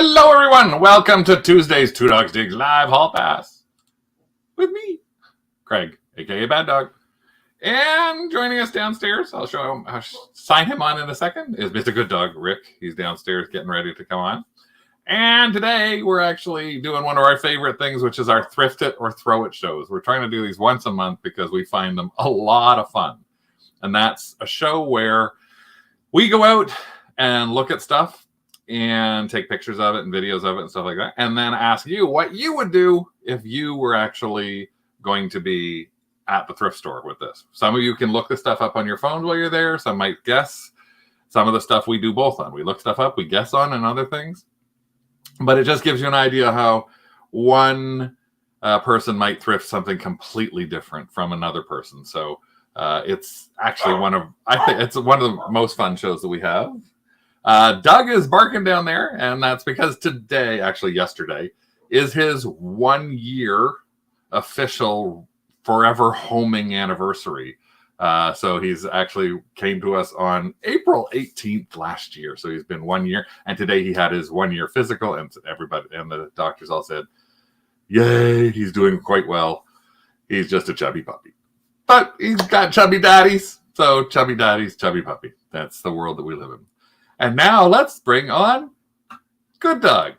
Hello, everyone. Welcome to Tuesday's 2DogsDigs live hall pass with me, Craig, aka Bad Dog. And joining us downstairs, I'll sign him on in a second, is Mr. Good Dog, Rick. He's downstairs getting ready to come on. And today we're actually doing one of our favorite things, which is our Thrift It or Throw It shows. We're trying to do these once a month because we find them a lot of fun. And that's a show where we go out and look at stuff and take pictures of it and videos of it and stuff like that, and then ask you what you would do if you were actually going to be at the thrift store with this. Some of you can look the stuff up on your phone while you're there. Some might guess. Some of the stuff we do both on. We look stuff up, we guess on, and other things. But it just gives you an idea how one person might thrift something completely different from another person. So it's actually I think it's one of the most fun shows that we have. Doug is barking down there, and that's because yesterday, is his 1 year official forever homing anniversary. So he's actually came to us on April 18th last year. So he's been 1 year, and today he had his 1 year physical, and everybody and the doctors all said, yay, he's doing quite well. He's just a chubby puppy. But he's got chubby daddies. So chubby daddies, chubby puppy. That's the world that we live in. And now let's bring on Good Dog.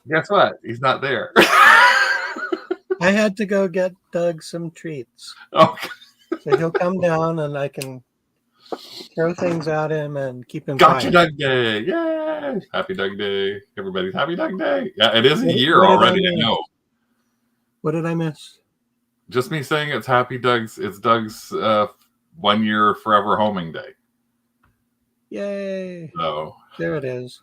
Guess what? He's not there. I had to go get Doug some treats. Okay. So he'll come down and I can throw things at him and keep him Gotcha, quiet. Doug Day. Yay. Happy Doug Day. Everybody's Happy Doug Day. Yeah, it is a year already, I know. What did I miss? Just me saying it's Happy Doug's. It's Doug's 1 year forever homing day. Yay. So there it is.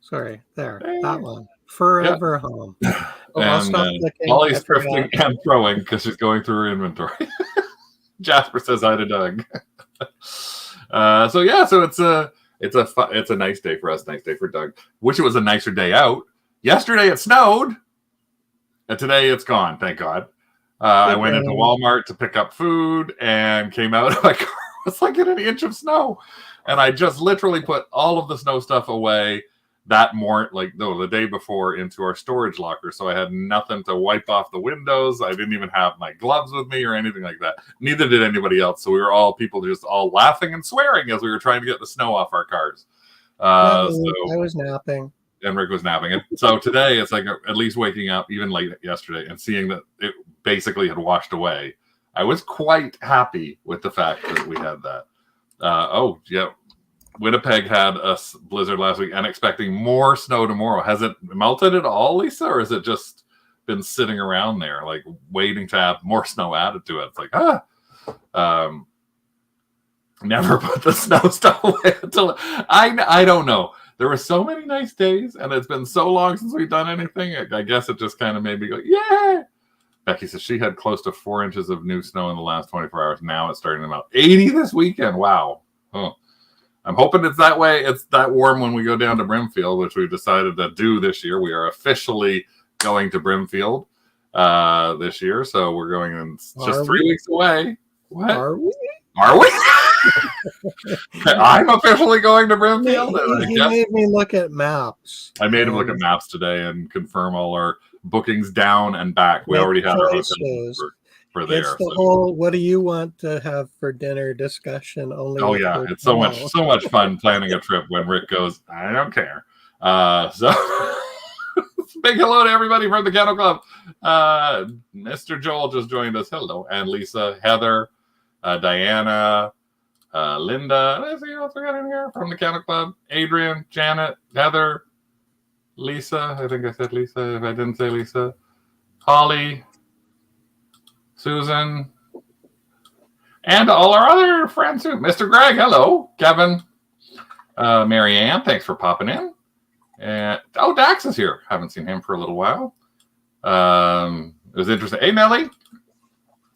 Sorry, there. Hey. That one. Forever home. Oh, I'll stop clicking. Molly's thrifting and throwing because she's going through her inventory. Jasper says hi to Doug. So it's a nice day for us, nice day for Doug. Wish it was a nicer day out. Yesterday it snowed, and today it's gone, thank God. I went into Walmart to pick up food and came out of my car. It's like in an inch of snow. And I just literally put all of the snow stuff away the day before into our storage locker. So I had nothing to wipe off the windows. I didn't even have my gloves with me or anything like that. Neither did anybody else. So we were people just all laughing and swearing as we were trying to get the snow off our cars. I was napping. And Rick was napping. And so today it's like at least waking up even late yesterday and seeing that it basically had washed away. I was quite happy with the fact that we had that. Winnipeg had a blizzard last week and expecting more snow tomorrow. Has it melted at all, Lisa, or has it just been sitting around there, like waiting to have more snow added to it? It's like, never put the snow stuff away until I don't know. There were so many nice days, and it's been so long since we've done anything. I guess it just kind of made me go, yeah. Becky says she had close to 4 inches of new snow in the last 24 hours. Now it's starting to melt. 80 this weekend. Wow. Oh. I'm hoping it's that way. It's that warm when we go down to Brimfield, which we decided to do this year. We are officially going to Brimfield this year. So we're going in just 3 weeks away. What? Are we? Are we? I'm officially going to Brimfield. He made me look at maps. I made him look at maps today and confirm all our bookings down and back. We already had our hotel for there. It's the whole what do you want to have for dinner discussion. It's so much fun planning a trip when Rick goes, I don't care. So big hello to everybody from the Kennel Club. Mr. Joel just joined us. Hello. And Lisa, Heather, Diana, Linda. Let's see who else we got in here from the Kennel Club. Adrian, Janet, Heather, Lisa. I think I said Lisa. If I didn't say Lisa. Holly, Susan, and all our other friends too. Mr. Greg, hello. Kevin, Mary Ann, thanks for popping in. And Dax is here. Haven't seen him for a little while. It was interesting. Hey, Nellie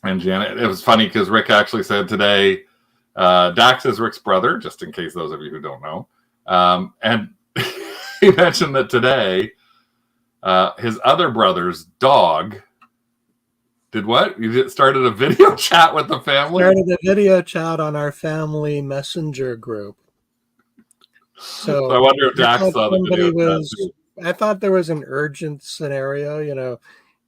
and Janet. It was funny because Rick actually said today, Dax is Rick's brother, just in case those of you who don't know. And he mentioned that today, his other brother's dog did what? You started a video chat with the family? Started a video chat on our family messenger group. So I wonder if Dax saw the video. I thought there was an urgent scenario,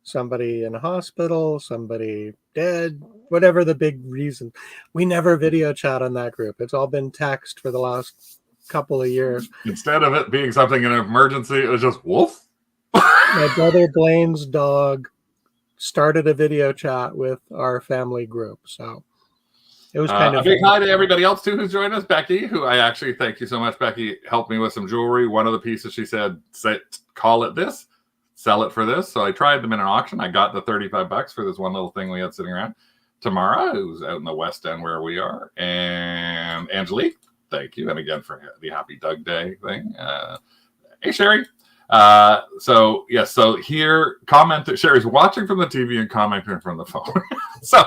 somebody in a hospital, somebody dead, whatever the big reason. We never video chat on that group. It's all been text for the last couple of years. Instead of it being something in an emergency, it was just woof. My brother Blaine's dog started a video chat with our family group, so it was kind of a big hi to everybody else too who's joined us. Becky, who I actually thank you so much. Becky helped me with some jewelry. One of the pieces she said, call it this, sell it for this. So I tried them in an auction. I got the $35 for this one little thing we had sitting around. Tamara, who's out in the West End where we are, and Angelique, thank you, and again for the Happy Doug Day thing. Hey Sherry. So here Sherry's watching from the TV and commenting from the phone. So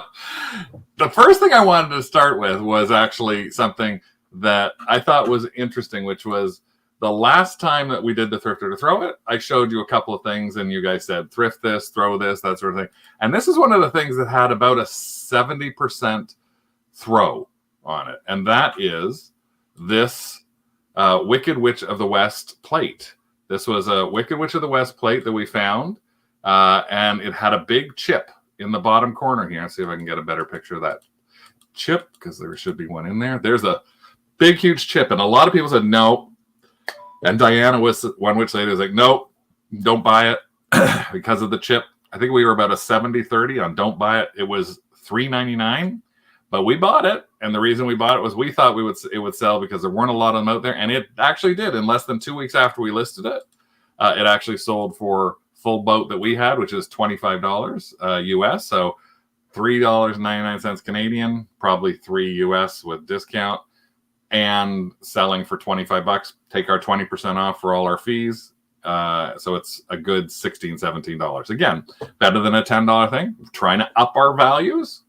the first thing I wanted to start with was actually something that I thought was interesting, which was the last time that we did the Thrift It or Throw It, I showed you a couple of things and you guys said thrift this, throw this, that sort of thing. And this is one of the things that had about a 70% throw on it. And that is this Wicked Witch of the West plate. This was a Wicked Witch of the West plate that we found, and it had a big chip in the bottom corner here. Let's see if I can get a better picture of that chip, because there should be one in there. There's a big, huge chip, and a lot of people said no. And Diana was one which lady was like, nope, don't buy it because of the chip. I think we were about a 70-30 on don't buy it. It was $3.99, but we bought it. And the reason we bought it was we thought it would sell because there weren't a lot of them out there. And it actually did. In less than 2 weeks after we listed it, it actually sold for full boat that we had, which is $25 US. So $3.99 Canadian, probably $3 US with discount, and selling for $25. Take our 20% off for all our fees. So it's a good $16, $17. Again, better than a $10 thing. Trying to up our values.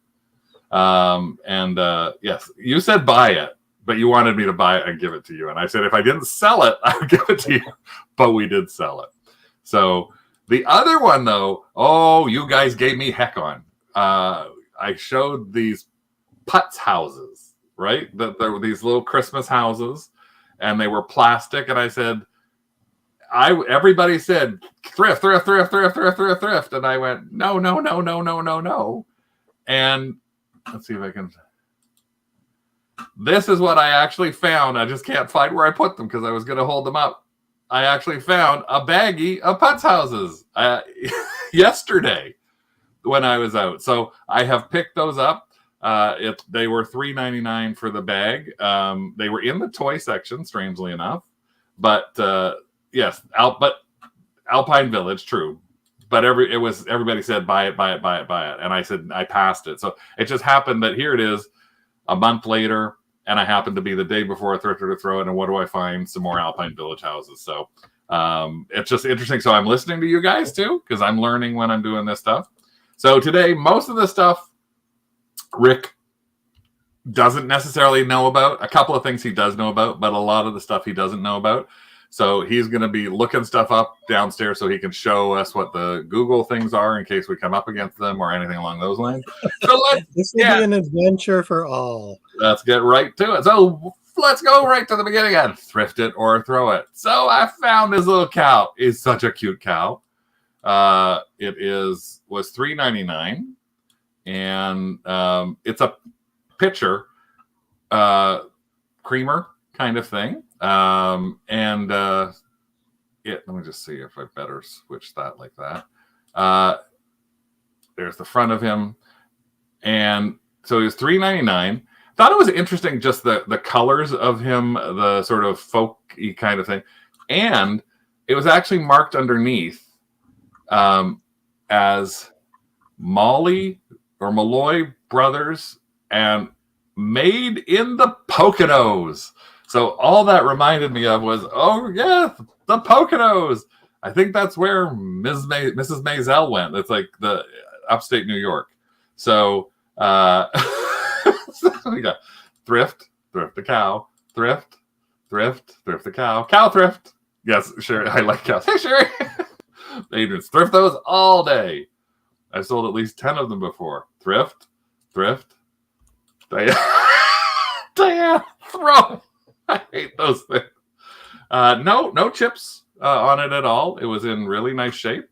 Yes, you said buy it, but you wanted me to buy it and give it to you. And I said, if I didn't sell it, I would give it to you, but we did sell it. So the other one though, you guys gave me heck on. I showed these putz houses, right? There were these little Christmas houses and they were plastic. And I said, everybody said thrift. And I went, no. And let's see if I can. This is what I actually found. I just can't find where I put them because I was going to hold them up. I actually found a baggie of putz houses yesterday when I was out. So I have picked those up. They were $3.99 for the bag. They were in the toy section, strangely enough. But yes, Alpine Village, true. But everybody said buy it, and I said I passed it. So it just happened that here it is, a month later, and I happened to be the day before a Thrift It or Throw It, and what do I find? Some more Alpine Village houses. So it's just interesting. So I'm listening to you guys too, because I'm learning when I'm doing this stuff. So today, most of the stuff Rick doesn't necessarily know about. A couple of things he does know about, but a lot of the stuff he doesn't know about. So he's going to be looking stuff up downstairs so he can show us what the Google things are in case we come up against them or anything along those lines. So this will be an adventure for all. Let's get right to it. So let's go right to the beginning and thrift it or throw it. So I found this little cow. It's such a cute cow. It was $3.99, and it's a pitcher creamer kind of thing. Let me just see if I better switch that like that. There's the front of him. And so he was $3.99. Thought it was interesting, just the colors of him, the sort of folky kind of thing. And it was actually marked underneath as Molly or Malloy Brothers and made in the Poconos. So all that reminded me of was, the Poconos. I think that's where Mrs. Maisel went. It's like the upstate New York. So we got thrift the cow, thrift the cow thrift. Yes, Sherry, I like cows. Hey, Sherry. Adrian's thrift those all day. I've sold at least 10 of them before. Thrift. Diane, throw. I hate those things. No chips on it at all. It was in really nice shape.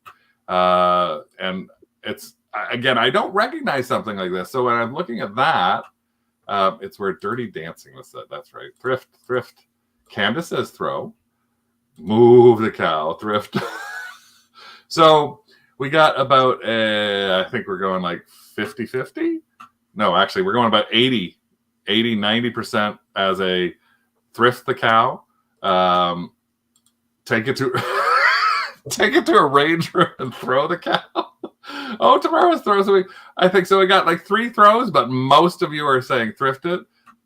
And it's, again, I don't recognize something like this. So when I'm looking at that, it's where Dirty Dancing was said. That's right. Thrift. Candace says throw. Move the cow. Thrift. So we got about, I think we're going like 50-50. No, actually, we're going about 90% as a thrift the cow. Take it to a ranger and throw the cow. Oh, tomorrow's throws week. I think so. We got like 3 throws, but most of you are saying thrift it.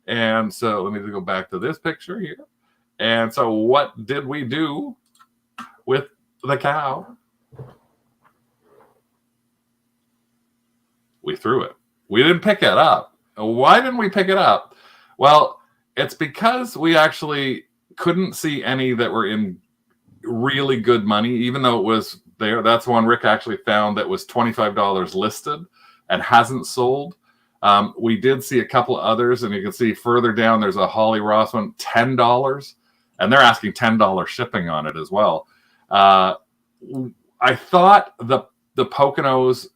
And so let me go back to this picture here. And so what did we do with the cow? We threw it. We didn't pick it up. Why didn't we pick it up? Well, it's because we actually couldn't see any that were in really good money, even though it was there. That's one Rick actually found that was $25 listed and hasn't sold. We did see a couple of others, and you can see further down there's a Holly Ross one, $10, and they're asking $10 shipping on it as well. I thought the Poconos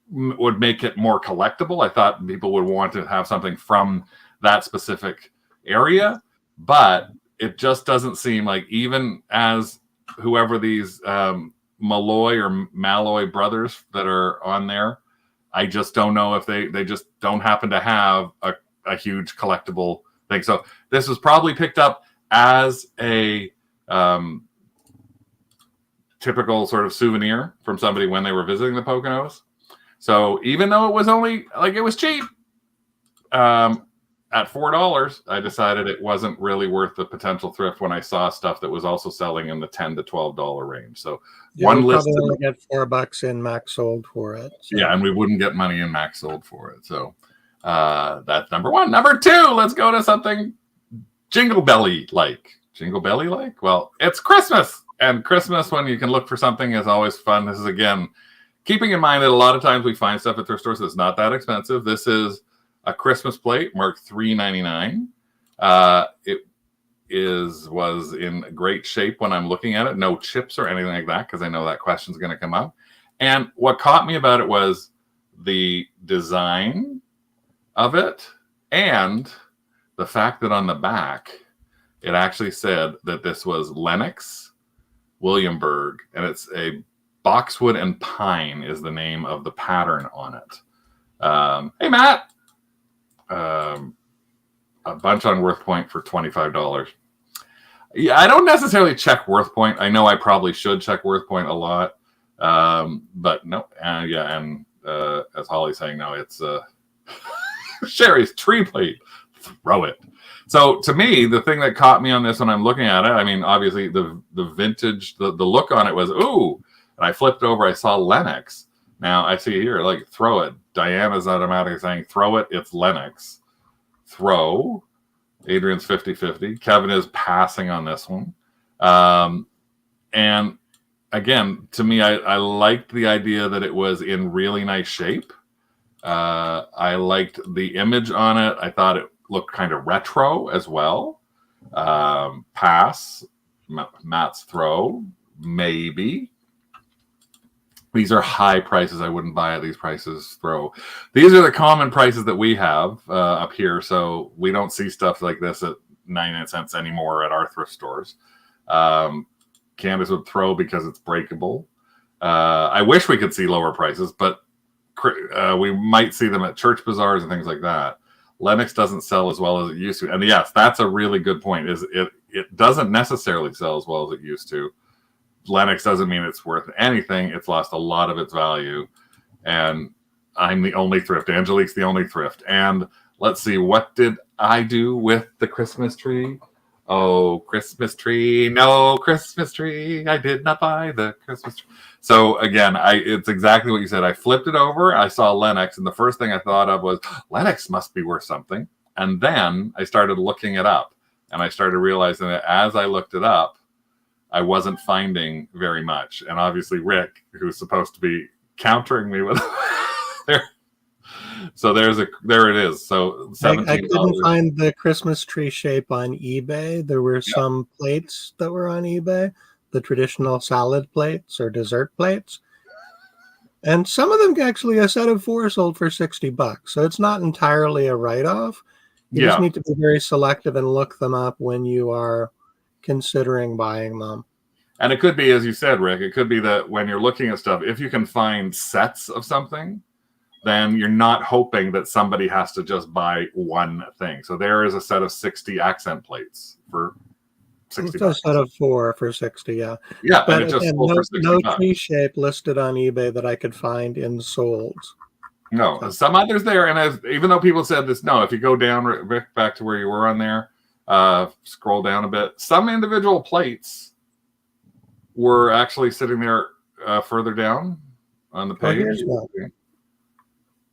would make it more collectible. I thought people would want to have something from that specific area, but it just doesn't seem like, even as whoever these Malloy or Malloy brothers that are on there, I just don't know if they just don't happen to have a huge collectible thing. So this was probably picked up as a typical sort of souvenir from somebody when they were visiting the Poconos. So even though it was only, like, it was cheap, at $4, I decided it wasn't really worth the potential thrift when I saw stuff that was also selling in the $10 to $12 range. So one list, probably get $4 in max sold for it. So. Yeah, and we wouldn't get money in max sold for it. So that's number 1. Number 2, let's go to something Jingle Belly like. Jingle Belly like? Well, it's Christmas, and Christmas when you can look for something is always fun. This is, again, keeping in mind that a lot of times we find stuff at thrift stores that's not that expensive. This is a Christmas plate marked $3.99. It was in great shape when I'm looking at it. No chips or anything like that, because I know that question's going to come up. And what caught me about it was the design of it and the fact that on the back it actually said that this was Lenox Williamsburg, and it's a Boxwood and Pine is the name of the pattern on it. Hey, Matt. A bunch on Worth Point for $25. Yeah, I don't necessarily check Worth Point. I know I probably should check Worth Point a lot, but no. Yeah, and as Holly's saying, no, it's Sherry's tree plate. Throw it. So to me, the thing that caught me on this when I'm looking at it, I mean, obviously the vintage, the look on it was, ooh. And I flipped over, I saw Lenox. Now I see here, like, throw it. Diana's automatically saying, throw it, it's Lenox. Throw. Adrian's 50-50. Kevin is passing on this one. And again, to me, I liked the idea that it was in really nice shape. I liked the image on it. I thought it looked kind of retro as well. Pass. Matt's throw. Maybe. These are high prices. I wouldn't buy at these prices. Throw. These are the common prices that we have up here. So we don't see stuff like this at 99 cents anymore at our thrift stores. Candace would throw because it's breakable. I wish we could see lower prices, but we might see them at church bazaars and things like that. Lenox doesn't sell as well as it used to. And yes, that's a really good point. Is it doesn't necessarily sell as well as it used to. Lenox doesn't mean it's worth anything. It's lost a lot of its value. And I'm the only thrift. Angelique's the only thrift. And let's see, what did I do with the Christmas tree? Oh, Christmas tree. No, Christmas tree. I did not buy the Christmas tree. So again, it's exactly what you said. I flipped it over. I saw Lenox. And the first thing I thought of was, Lenox must be worth something. And then I started looking it up. And I started realizing that as I looked it up, I wasn't finding very much. And obviously Rick, who's supposed to be countering me with So there it is. So $17. I couldn't find the Christmas tree shape on eBay. There were Yep. some plates that were on eBay, the traditional salad plates or dessert plates. And some of them actually, a set of 4 sold for $60. So it's not entirely a write-off. You just Yeah. need to be very selective and look them up when you are considering buying them. And it could be, as you said, Rick, it could be that when you're looking at stuff, if you can find sets of something, then you're not hoping that somebody has to just buy one thing. So there is a set of 60 accent plates for $60. It's a set of 4 for 60, yeah. Yeah, But and it just again, sold for $60. no tree shape listed on eBay that I could find in solds. No, So. some others there, and even though people said this, no, if you go down, Rick, back to where you were on there, scroll down a bit, some individual plates were actually sitting there further down on the page. Here's one.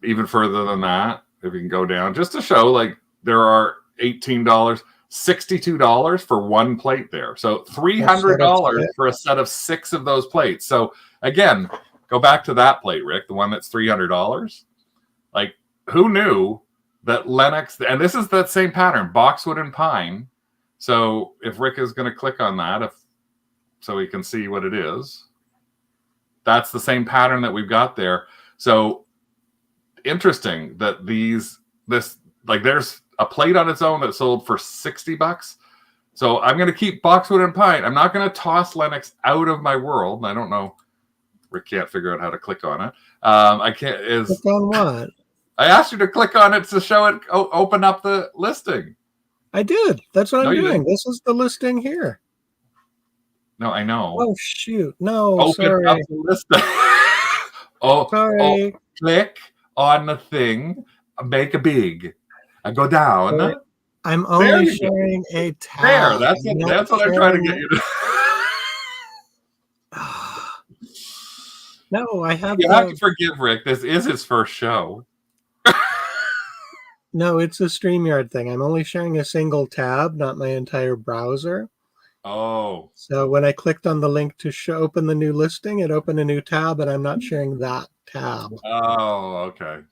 Even further than that, if you can go down, just to show, like, there are $18, $62 for one plate there. So $300 for a set of 6 of those plates. So again, go back to that plate, Rick, the one that's $300. Like, who knew that Lennox, and this is that same pattern, boxwood and pine. So if Rick is going to click on that, so he can see what it is, that's the same pattern that we've got there. So interesting that there's a plate on its own that sold for $60. So I'm going to keep boxwood and pine. I'm not going to toss Lennox out of my world. I don't know. Rick can't figure out how to click on it. I can't. Click on what? I asked you to click on it to show it. Open up the listing. I did. That's what I'm doing. This is the listing here. No, I know. Oh shoot! No, open up the listing. Sorry. Click on the thing. Make a big. I go down. Sorry. I'm only sharing a tab. There. That's what I'm trying to get you to. No, I have. You have to forgive Rick. This is his first show. No, it's a StreamYard thing. I'm only sharing a single tab, not my entire browser. Oh. So when I clicked on the link to open the new listing, it opened a new tab, and I'm not sharing that tab. Oh, okay.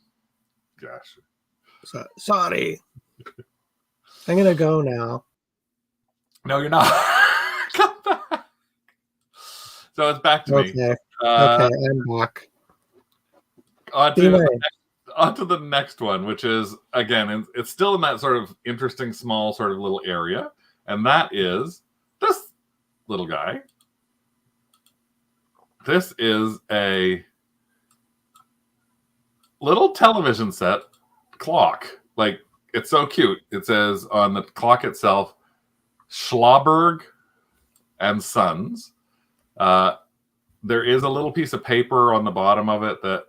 Gosh. So, sorry. I'm going to go now. No, you're not. Come back. So it's back to me. Okay, I'm back. On to the next one, which is, again, it's still in that sort of interesting, small sort of little area. And that is this little guy. This is a little television set clock. Like, it's so cute. It says on the clock itself, Schlauberg and Sons. There is a little piece of paper on the bottom of it that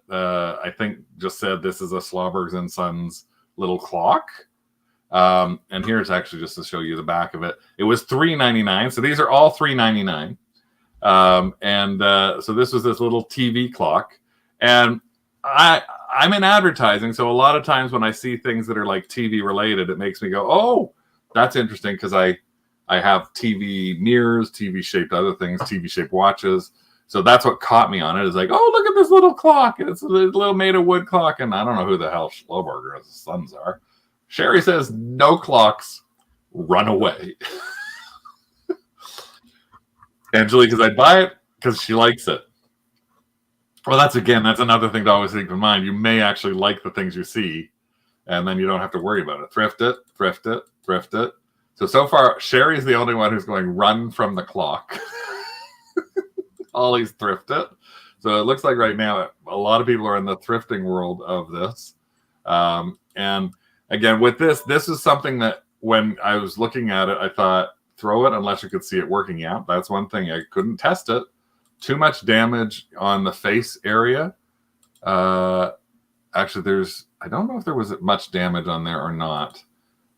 I think just said this is a Schlauberg and Sons little clock. And here's actually just to show you the back of it. It was $3.99. So these are all $3.99. So this was this little TV clock. And I'm in advertising, so a lot of times when I see things that are like TV related, it makes me go, oh, that's interesting, because I have TV mirrors, TV shaped other things, TV shaped watches. So that's what caught me on it. Is like, oh, look at this little clock. It's a little made of wood clock. And I don't know who the hell Schlauberger and Sons are. Sherry says, no clocks, run away. Angelique, I'd buy it because she likes it. Well, that's another thing to always keep in mind. You may actually like the things you see, and then you don't have to worry about it. Thrift it, thrift it, thrift it. So far, Sherry's the only one who's going run from the clock. Ollie's thrift it. So it looks like right now a lot of people are in the thrifting world of this. And again, with this is something that when I was looking at it, I thought, throw it unless you could see it working out. That's one thing. I couldn't test it. Too much damage on the face area. Actually, I don't know if there was much damage on there or not.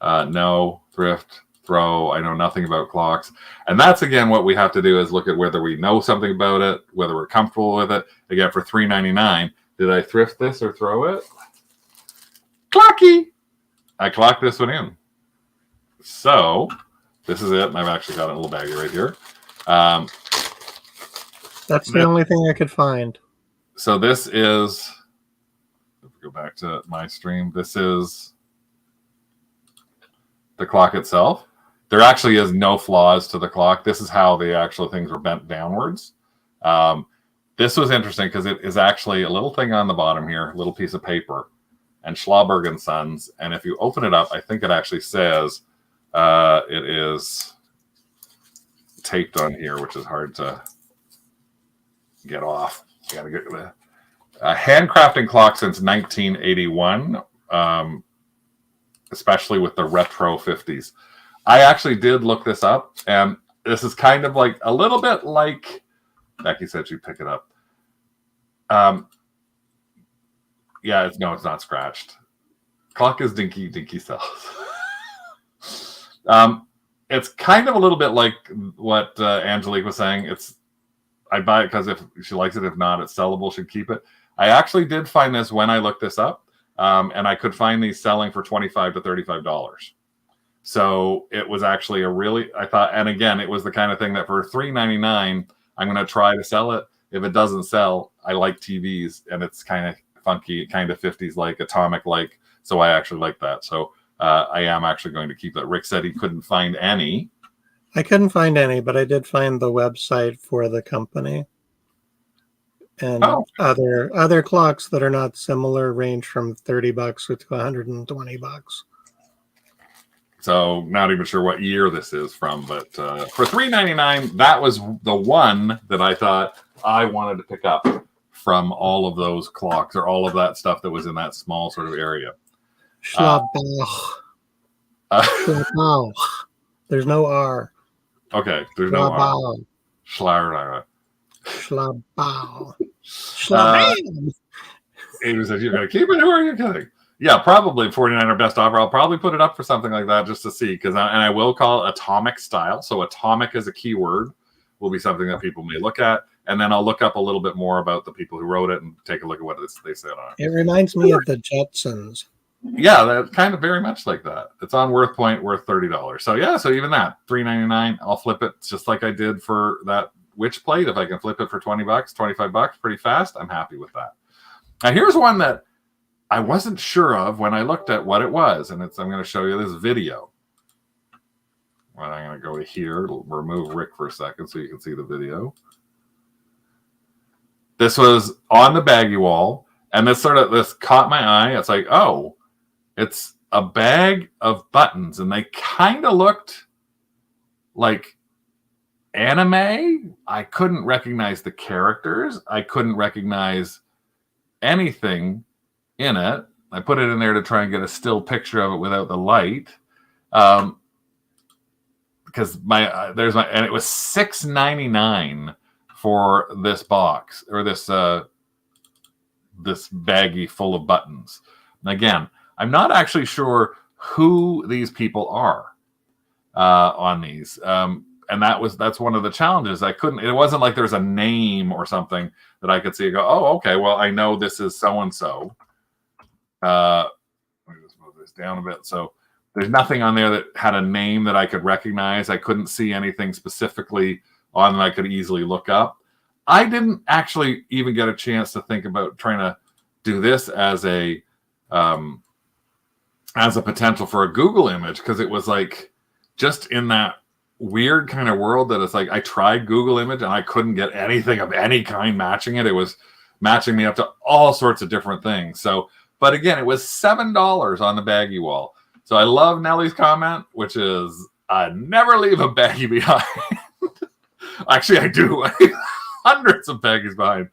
No, thrift, throw. I know nothing about clocks. And that's, again, what we have to do is look at whether we know something about it, whether we're comfortable with it. Again, for $3.99, did I thrift this or throw it? Clocky! I clocked this one in. So, this is it. And I've actually got a little baggie right here. That's the only thing I could find. So this is, go back to my stream. This is the clock itself. There actually is no flaws to the clock. This is how the actual things were bent downwards. This was interesting because it is actually a little thing on the bottom here, a little piece of paper, and Schlauberg and Sons. And if you open it up, I think it actually says it is taped on here, which is hard to get off. You gotta get the handcrafting clock since 1981, especially with the retro 50s. I actually did look this up, and this is kind of like a little bit like Becky said she'd pick it up. Yeah, it's not scratched. Clock is dinky cells. It's kind of a little bit like what Angelique was saying. I'd buy it because if she likes it, if not, it's sellable. She'd keep it. I actually did find this when I looked this up, and I could find these selling for $25 to $35. So it was actually I thought, and again, it was the kind of thing that for $3.99, I'm going to try to sell it. If it doesn't sell, I like TVs, and it's kind of funky, kind of 50s like, atomic like. So I actually like that. So I am actually going to keep it. Rick said he couldn't find any. I couldn't find any, but I did find the website for the company. And other clocks that are not similar range from $30 to $120. So not even sure what year this is from, but for $3.99, that was the one that I thought I wanted to pick up from all of those clocks or all of that stuff that was in that small sort of area. Schlabauch. There's no R. Okay, there's no R. Schlabauch. Amy said, you're going to keep it? Who are you kidding? Yeah, probably 49 or best offer. I'll probably put it up for something like that just to see, and I will call it atomic style. So atomic as a keyword will be something that people may look at. And then I'll look up a little bit more about the people who wrote it and take a look at what they said on it. It reminds me of the Jetsons. Yeah, that kind of very much like that. It's on Worth Point, worth $30. So yeah, so even that, $3.99, I'll flip it just like I did for that witch plate. If I can flip it for $20, $25 pretty fast, I'm happy with that. Now here's one that I wasn't sure of when I looked at what it was, and I'm going to show you this video. Well, I'm going to go to here, remove Rick for a second so you can see the video. This was on the baggie wall, and this caught my eye. It's like, oh, it's a bag of buttons, and they kind of looked like anime. I couldn't recognize the characters. I couldn't recognize anything in it. I put it in there to try and get a still picture of it without the light. Because and it was $6.99 for this box, or this baggie full of buttons. And again, I'm not actually sure who these people are on these. And that's one of the challenges. It wasn't like there's a name or something that I could see and go, oh, okay, well, I know this is so-and-so. Let me just move this down a bit. So there's nothing on there that had a name that I could recognize. I couldn't see anything specifically on that I could easily look up. I didn't actually even get a chance to think about trying to do this as a potential for a Google image, because it was like just in that weird kind of world that it's like I tried Google image and I couldn't get anything of any kind matching it. It was matching me up to all sorts of different things. So, but again, it was $7 on the baggie wall. So I love Nellie's comment, which is, I never leave a baggie behind. Actually, I do. Hundreds of baggies behind.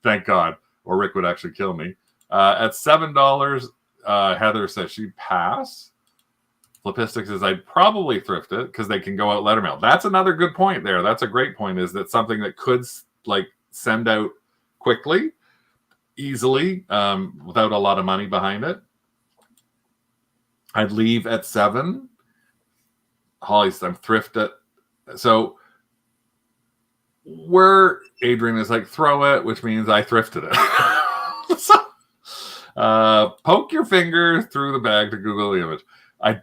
Thank God. Or Rick would actually kill me. At $7, Heather says she'd pass. Flipistic says I'd probably thrift it because they can go out letter mail. That's another good point there. That's a great point, is that something that could like send out quickly, easily, without a lot of money behind it. I'd leave at $7. Holly says I'm thrift it. So where Adrian is like, throw it, which means I thrifted it. So, poke your finger through the bag to Google the image. I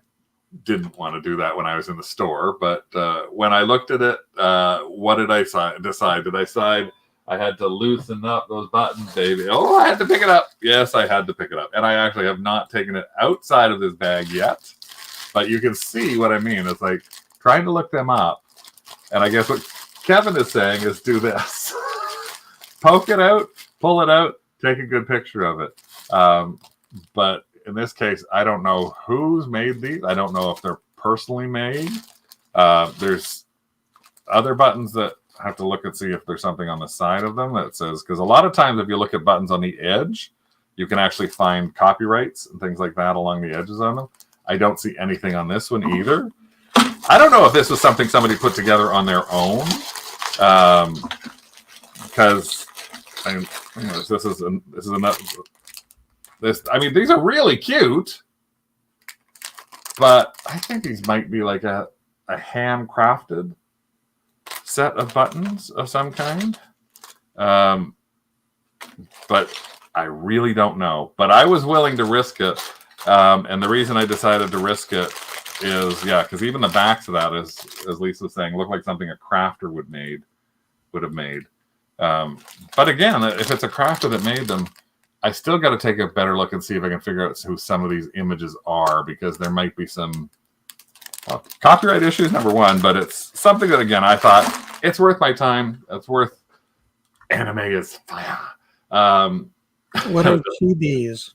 didn't want to do that when I was in the store, but when I looked at it, what did I decide? Did I decide I had to loosen up those buttons, baby. Oh, I had to pick it up. Yes, I had to pick it up. And I actually have not taken it outside of this bag yet. But you can see what I mean. It's like trying to look them up. And I guess what Kevin is saying is do this. Poke it out, pull it out, take a good picture of it. But in this case, I don't know who's made these. I don't know if they're personally made. There's other buttons that I have to look and see if there's something on the side of them that says, because a lot of times if you look at buttons on the edge, you can actually find copyrights and things like that along the edges on them. I don't see anything on this one either. I don't know if this was something somebody put together on their own, because this is another. I mean, these are really cute, but I think these might be like a handcrafted set of buttons of some kind. But I really don't know. But I was willing to risk it. And the reason I decided to risk it is, because even the backs of that, as Lisa's saying, look like something a crafter would have made. But again, if it's a crafter that made them, I still got to take a better look and see if I can figure out who some of these images are, because there might be some copyright issues, number one, but it's something that, again, I thought it's worth my time. It's worth. Anime is fire. What are chibis?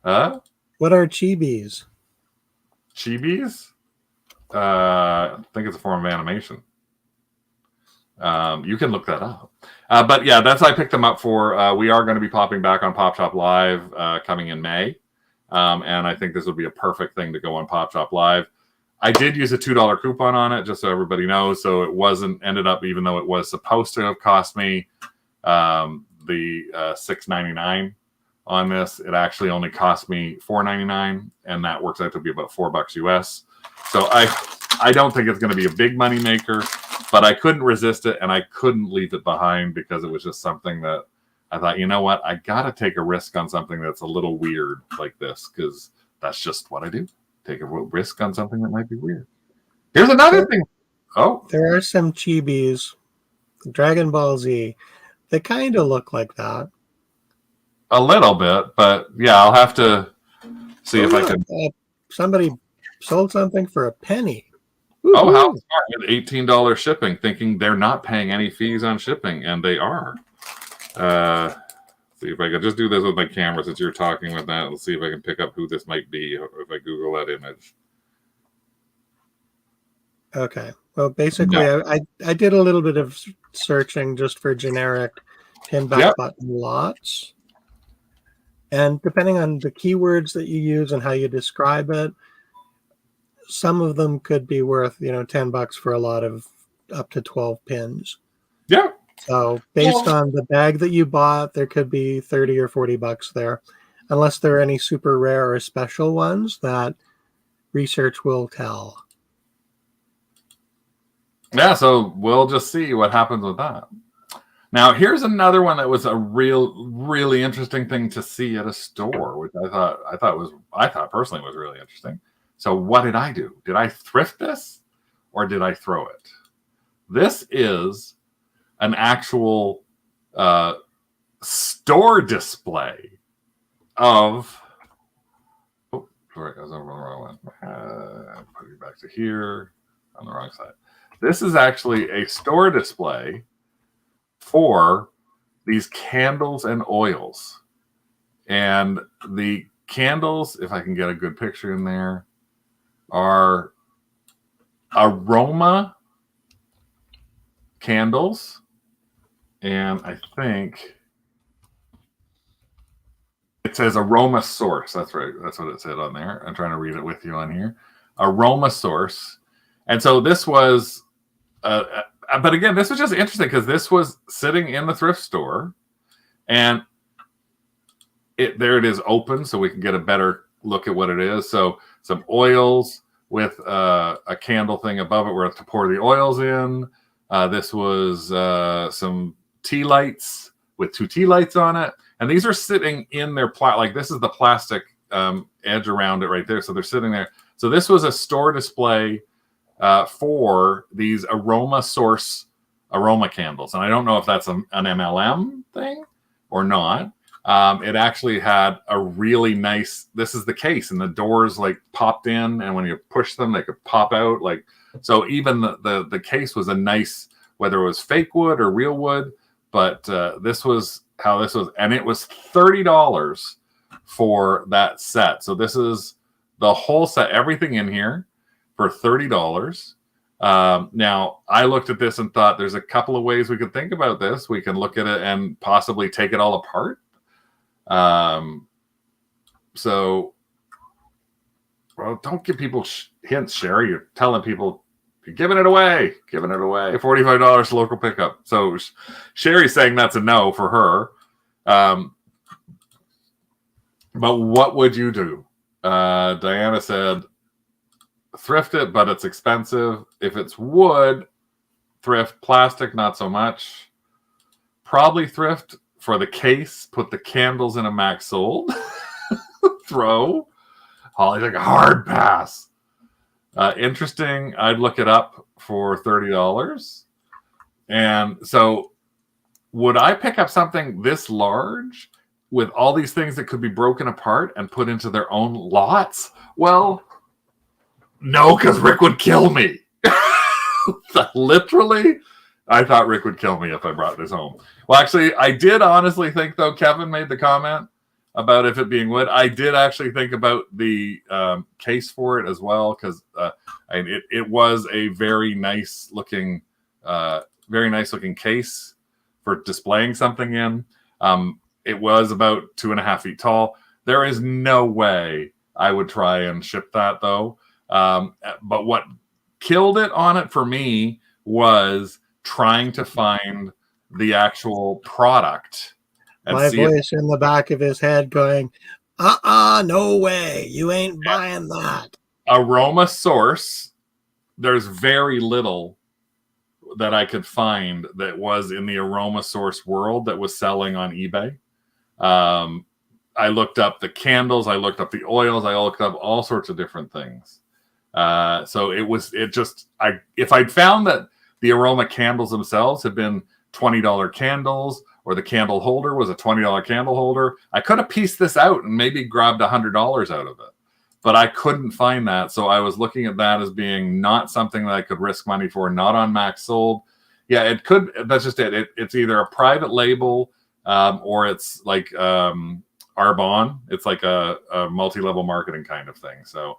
What are chibis? Chibis? I think it's a form of animation. You can look that up. But yeah, that's what I picked them up for. We are going to be popping back on Pop Shop Live coming in May. And I think this would be a perfect thing to go on Pop Shop Live. I did use a $2 coupon on it, just so everybody knows. So it ended up, even though it was supposed to have cost me the $6.99 on this, it actually only cost me $4.99, and that works out to be about $4 US. So I don't think it's going to be a big money maker, but I couldn't resist it, and I couldn't leave it behind because it was just something that I thought, you know what, I got to take a risk on something that's a little weird like this, because that's just what I do. Take a risk on something that might be weird. Here's another thing. Oh, there are some chibis, Dragon Ball Z. They kind of look like that. A little bit, but yeah, I'll have to see if I can. Somebody sold something for a penny. Oh, how smart! With $18 shipping, thinking they're not paying any fees on shipping, and they are. See if I can just do this with my camera since you're talking with that. Let's see if I can pick up who this might be if I Google that image. Okay. Well, basically, I did a little bit of searching just for generic pinback button lots. And depending on the keywords that you use and how you describe it, some of them could be worth, $10 for a lot of up to 12 pins. Yeah. So based on the bag that you bought, there could be 30 or 40 bucks there, unless there are any super rare or special ones that research will tell. Yeah, so we'll just see what happens with that. Now, here's another one that was a really interesting thing to see at a store, which I thought personally was really interesting. So what did I do? Did I thrift this or did I throw it? This is an actual store display of. Oh, sorry, I was over on the wrong one. Put it back to here on the wrong side. This is actually a store display for these candles and oils. And the candles, if I can get a good picture in there, are aroma candles. And I think it says aroma source. That's right. That's what it said on there. I'm trying to read it with you on here. Aroma source. And so this was, but again, this was just interesting because this was sitting in the thrift store, and there it is open, so we can get a better look at what it is. So some oils with a candle thing above it where to pour the oils in. This was some tea lights with 2 tea lights on it, and these are sitting in their like this is the plastic edge around it right there. So they're sitting there. So this was a store display for these aroma source aroma candles. And I don't know if that's an MLM thing or not. It actually had a really nice, this is the case, and the doors like popped in, and when you push them, they could pop out. Like, so even the case was a nice, whether it was fake wood or real wood, but this was how this was, and it was $30 for that set. So this is the whole set, everything in here for $30. Now, I looked at this and thought there's a couple of ways we could think about this. We can look at it and possibly take it all apart. So, well, don't give people hints, Sherry. You're telling people, you're giving it away, $45 local pickup. So Sherry's saying that's a no for her. But what would you do? Diana said, thrift it, but it's expensive. If it's wood, thrift. Plastic, not so much. Probably thrift for the case. Put the candles in a max sold. Throw. Holly's like a hard pass. Interesting. I'd look it up for $30. And so would I pick up something this large with all these things that could be broken apart and put into their own lots? Well, no, because Rick would kill me. Literally, I thought Rick would kill me if I brought this home. Well, actually, I did honestly think, though, Kevin made the comment about if it being wood. I did actually think about the case for it as well, because it was a very nice looking case for displaying something in. It was about 2.5 feet tall. There is no way I would try and ship that, though. But what killed it on it for me was trying to find the actual product. And my voice in the back of his head going, no way, you ain't buying that. Aroma Source, there's very little that I could find that was in the Aroma Source world that was selling on eBay. I looked up the candles, I looked up the oils, I looked up all sorts of different things. So if I'd found that the aroma candles themselves had been $20 candles, or the candle holder was a $20 candle holder, I could have pieced this out and maybe grabbed $100 out of it. But I couldn't find that. So I was looking at that as being not something that I could risk money for, not on max sold. Yeah, it could. That's just it. It's either a private label or it's like Arbonne. It's like a multi-level marketing kind of thing. So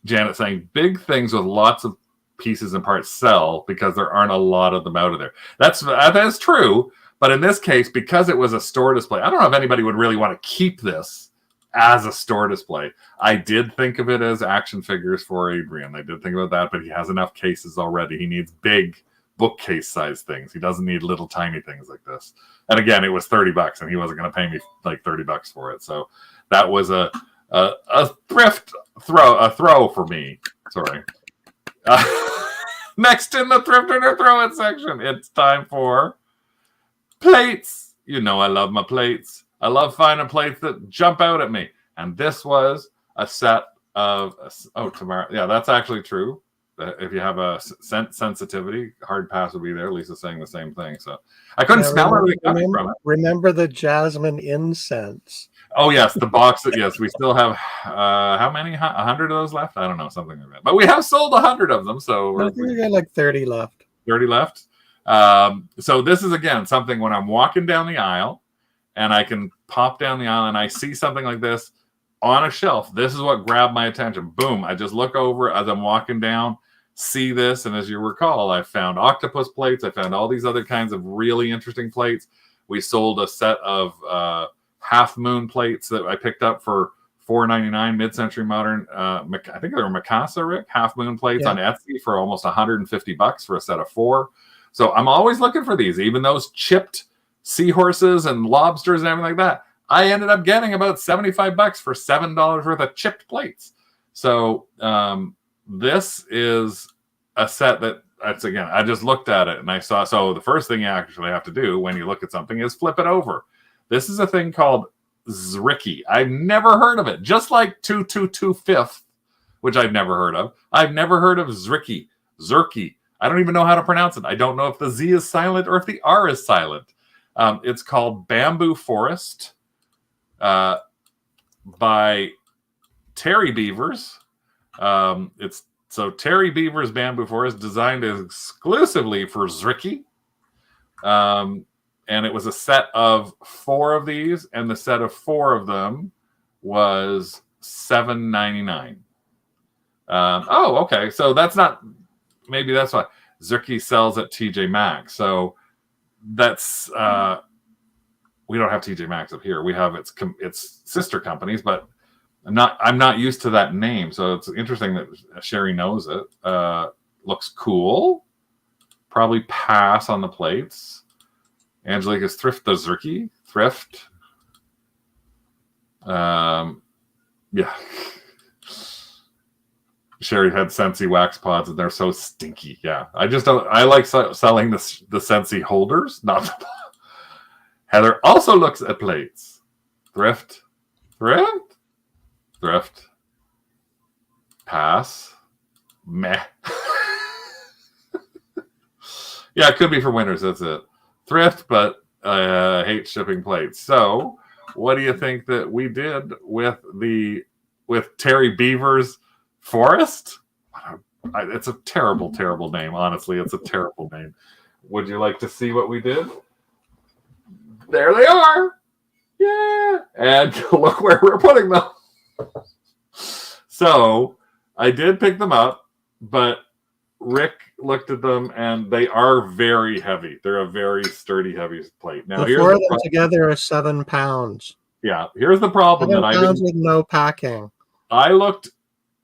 Janet saying big things with lots of pieces and parts sell because there aren't a lot of them out of there. That's true. But in this case, because it was a store display, I don't know if anybody would really want to keep this as a store display. I did think of it as action figures for Adrian. I did think about that, but he has enough cases already. He needs big bookcase size things. He doesn't need little tiny things like this. And again, it was $30 and he wasn't going to pay me like $30 for it. So that was a throw for me. Sorry. Next in the thrift or throw it section, it's time for plates. You know I love my plates. I love finding plates that jump out at me. And this was a set of tomorrow. Yeah, that's actually true. If you have a sensitivity, hard pass would be there. Lisa's saying the same thing. So I couldn't smell anything coming from it. Remember the jasmine incense. Oh, yes, the box. Yes, we still have, how many? 100 of those left? I don't know, something like that. But we have sold 100 of them. So I think we got like 30 left. 30 left. So this is, again, something when I'm walking down the aisle and I can pop down the aisle and I see something like this on a shelf. This is what grabbed my attention. Boom. I just look over as I'm walking down, see this. And as you recall, I found octopus plates. I found all these other kinds of really interesting plates. We sold a set of half moon plates that I picked up for $4.99 mid-century modern. I think they were Mikasa, Rick, half moon plates on Etsy for almost $150 for a set of 4. So I'm always looking for these, even those chipped seahorses and lobsters and everything like that. I ended up getting about $75 for $7 worth of chipped plates. So this is a set that's again, I just looked at it and I saw. So the first thing you actually have to do when you look at something is flip it over. This is a thing called Zriki. I've never heard of it. Just like 2225th, which I've never heard of. I've never heard of Zriki. Zerky. I don't even know how to pronounce it. I don't know if the Z is silent or if the R is silent. It's called Bamboo Forest by Terry Beavers. So Terry Beavers Bamboo Forest, designed exclusively for Zerky. And it was a set of 4 of these, and the set of 4 of them was $7.99. Oh, okay. So that's not, maybe that's why Zerky sells at TJ Maxx. So that's we don't have TJ Maxx up here. We have its sister companies, but I'm not used to that name. So it's interesting that Sherry knows it. Looks cool. Probably pass on the plates. Angelica's Thrift the Zerky. Thrift. Yeah. Sherry had Scentsy wax pods and they're so stinky. Yeah. I just don't. I like selling the Scentsy holders, not the. Heather also looks at plates. Thrift. Pass. Meh. Yeah, it could be for winners. That's it. Thrift, but I hate shipping plates. So, what do you think that we did with Terry Beavers Forest? It's a terrible, terrible name. Honestly, it's a terrible name. Would you like to see what we did? There they are. Yeah. And look where we're putting them. So I did pick them up, but Rick looked at them and they are very heavy. They're a very sturdy, heavy plate. Now, the 4 of them together are 7 pounds. Yeah. Here's the problem 7 that I pounds with no packing. I looked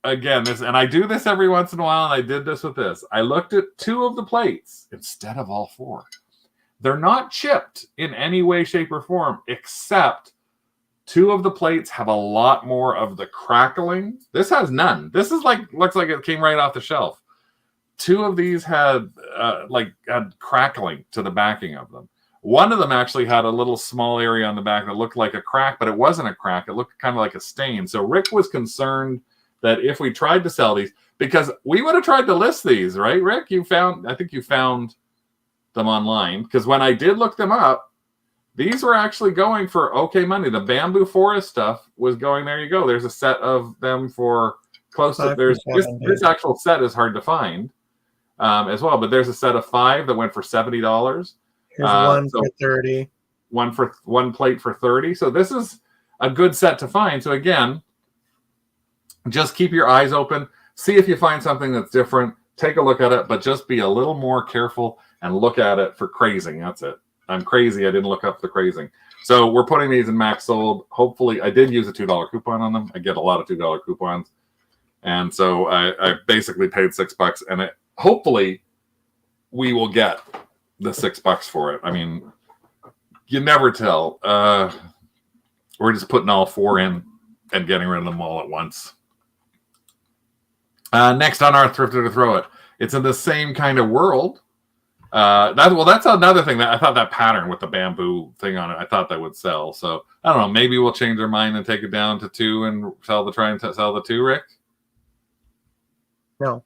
again, and I do this every once in a while, and I did this with this. I looked at 2 of the plates instead of all 4. They're not chipped in any way, shape, or form, except 2 of the plates have a lot more of the crackling. This has none. This is looks like it came right off the shelf. 2 of these had crackling to the backing of them. One of them actually had a little small area on the back that looked like a crack, but it wasn't a crack. It looked kind of like a stain. So Rick was concerned that if we tried to sell these, because we would have tried to list these, right, Rick? I think you found them online, because when I did look them up, these were actually going for okay money. The Bamboo Forest stuff was going, there you go. There's a set of them for close to, this actual set is hard to find as well, but there's a set of 5 that went for $70. Here's one for 30. One plate for 30. So this is a good set to find. So again, just keep your eyes open. See if you find something that's different. Take a look at it, but just be a little more careful and look at it for crazing. That's it. I'm crazy. I didn't look up the crazing. So we're putting these in Max Sold. Hopefully, I did use a $2 coupon on them. I get a lot of $2 coupons. And so I basically paid $6, and hopefully we will get the $6 for it. I mean, you never tell. We're just putting all 4 in and getting rid of them all at once. Next on our Thrift It or Throw It. It's in the same kind of world. That's another thing that I thought, that pattern with the bamboo thing on it, I thought that would sell. So I don't know. Maybe we'll change our mind and take it down to 2 and try and sell the 2, Rick? No.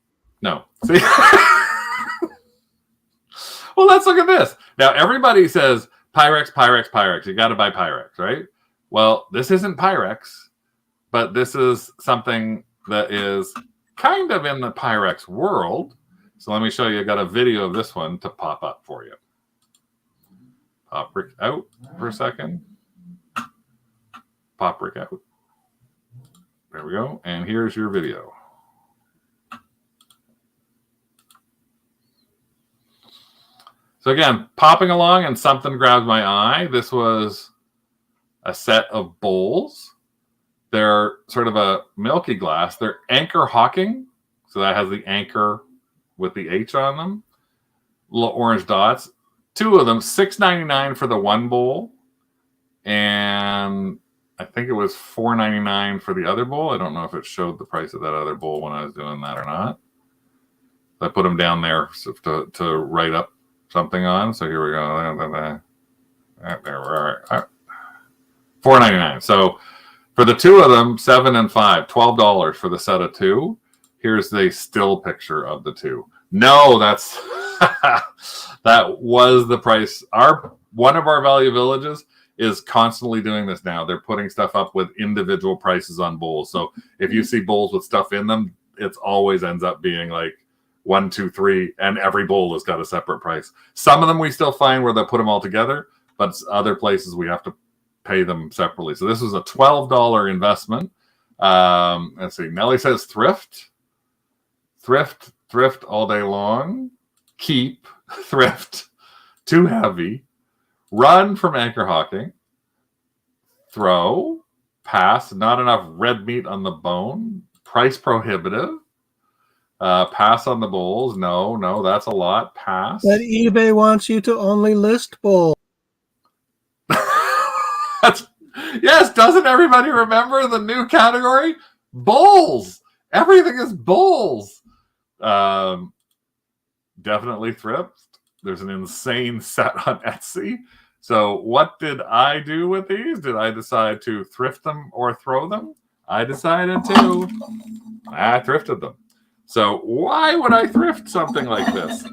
See? Well, let's look at this. Now, everybody says Pyrex. You got to buy Pyrex, right? Well, this isn't Pyrex, but this is something that is kind of in the Pyrex world. So let me show you. I got a video of this one to pop up for you. Pop Rick out for a second. Pop Rick out. There we go. And here's your video. So again, popping along and something grabbed my eye. This was a set of bowls. They're sort of a milky glass. They're Anchor Hawking. So that has the anchor with the H on them. Little orange dots. 2 of them, $6.99 for the one bowl. And I think it was $4.99 for the other bowl. I don't know if it showed the price of that other bowl when I was doing that or not. I put them down there to write up something on. So here we go. There we are. $4.99. So for the 2 of them, 7 and 5, $12 for the set of 2. Here's the still picture of the 2. No, that's that was the price. One of our value villages is constantly doing this now. They're putting stuff up with individual prices on bowls. So if you see bowls with stuff in them, it always ends up being like 1, 2, 3, and every bowl has got a separate price. Some of them we still find where they put them all together, but other places we have to pay them separately. So this was a $12 investment. Let's see. Nellie says thrift all day long. Keep thrift too heavy. Run from anchor hawking. Throw, pass, not enough red meat on the bone. Price prohibitive. Pass on the bowls. No, that's a lot. Pass. But eBay wants you to only list bowls. Yes, doesn't everybody remember the new category? Bowls. Everything is bowls. Definitely thrift. There's an insane set on Etsy. So what did I do with these? Did I decide to thrift them or throw them? I decided to. I thrifted them. So why would I thrift something like this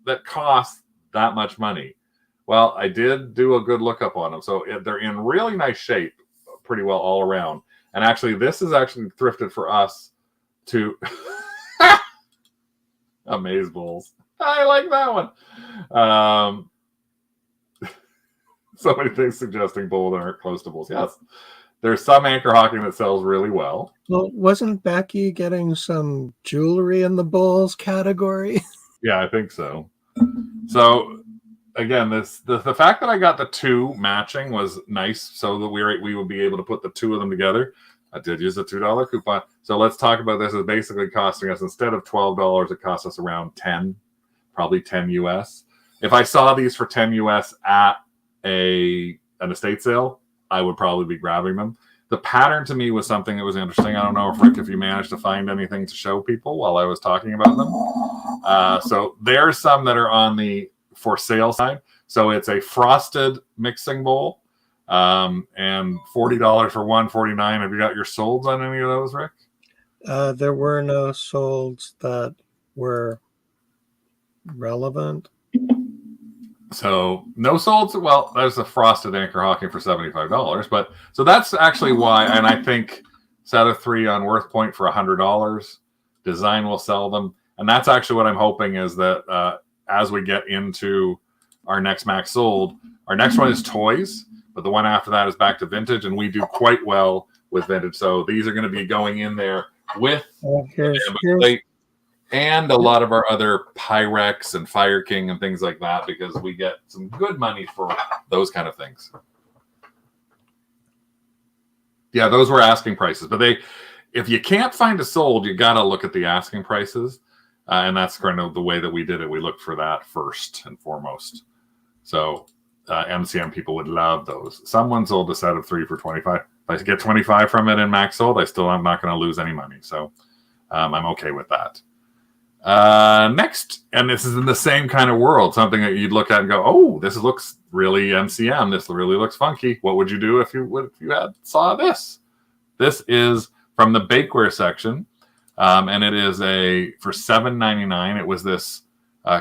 that costs that much money? Well, I did do a good lookup on them. So they're in really nice shape, pretty well all around. And actually, this is actually thrifted for us to amaze bowls. I like that one. So many things suggesting bowls aren't close to bowls. Yes, there's some anchor hawking that sells really well. Well, wasn't Becky getting some jewelry in the bowls category? Yeah, I think so. So again, the fact that I got the two matching was nice, so that we would be able to put the two of them together. I did use a $2 coupon. So let's talk about this. It's basically costing us, instead of $12, it cost us around 10, probably 10 US. If I saw these for 10 US at an estate sale, I would probably be grabbing them. The pattern to me was something that was interesting. I don't know if Rick, if you managed to find anything to show people while I was talking about them. So there's some that are on the for sale side. So it's a frosted mixing bowl, and $40 for one, $49. Have you got your solds on any of those, Rick? There were no solds that were relevant. So no solds. Well, there's a frosted anchor hawking for $75, but so that's actually why. And I think set of 3 on Worth Point for $100. Design will sell them, and that's actually what I'm hoping is that as we get into our next max sold, our next one is toys, but the one after that is back to vintage, and we do quite well with vintage. So these are going to be going in there with and a lot of our other Pyrex and Fire King and things like that, because we get some good money for those kind of things. Yeah, those were asking prices, but if you can't find a sold, you got to look at the asking prices. And that's kind of the way that we did it. We looked for that first and foremost. So MCM people would love those. Someone sold a set of 3 for 25. If I get 25 from it in max sold, I'm not going to lose any money. So I'm okay with that. Next, and this is in the same kind of world, something that you'd look at and go, oh, this looks really MCM. This really looks funky. What would you do if you saw this? This is from the bakeware section. And it is for $7.99. It was this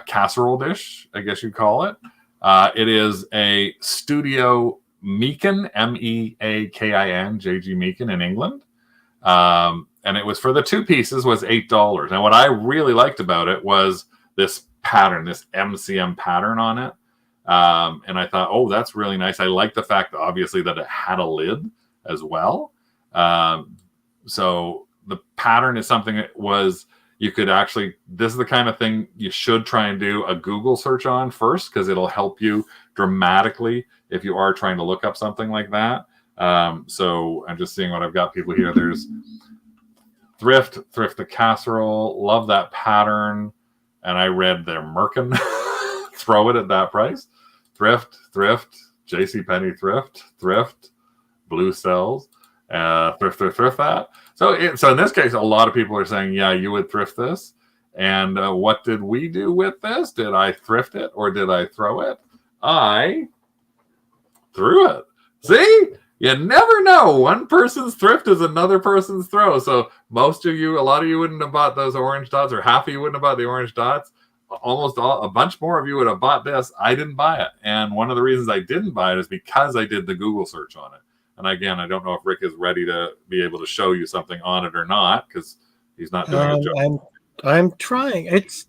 casserole dish, I guess you'd call it. It is a Studio Meakin, Meakin, JG Meakin in England. And it was for the 2 pieces was $8. And what I really liked about it was this pattern, this MCM pattern on it. And I thought, oh, that's really nice. I like the fact that obviously that it had a lid as well. So the pattern is something that you could actually, this is the kind of thing you should try and do a Google search on first, because it'll help you dramatically if you are trying to look up something like that. So I'm just seeing what I've got people here. There's Thrift the casserole. Love that pattern. And I read their Merkin. Throw it at that price. Thrift, JCPenney thrift, blue cells, thrift that. So in this case, a lot of people are saying, yeah, you would thrift this. And what did we do with this? Did I thrift it or did I throw it? I threw it. See? You never know. One person's thrift is another person's throw. So most of you, a lot of you wouldn't have bought those orange dots, or half of you wouldn't have bought the orange dots. Almost a bunch more of you would have bought this. I didn't buy it. And one of the reasons I didn't buy it is because I did the Google search on it. And again, I don't know if Rick is ready to be able to show you something on it or not, because he's not doing his job. I'm trying. It's.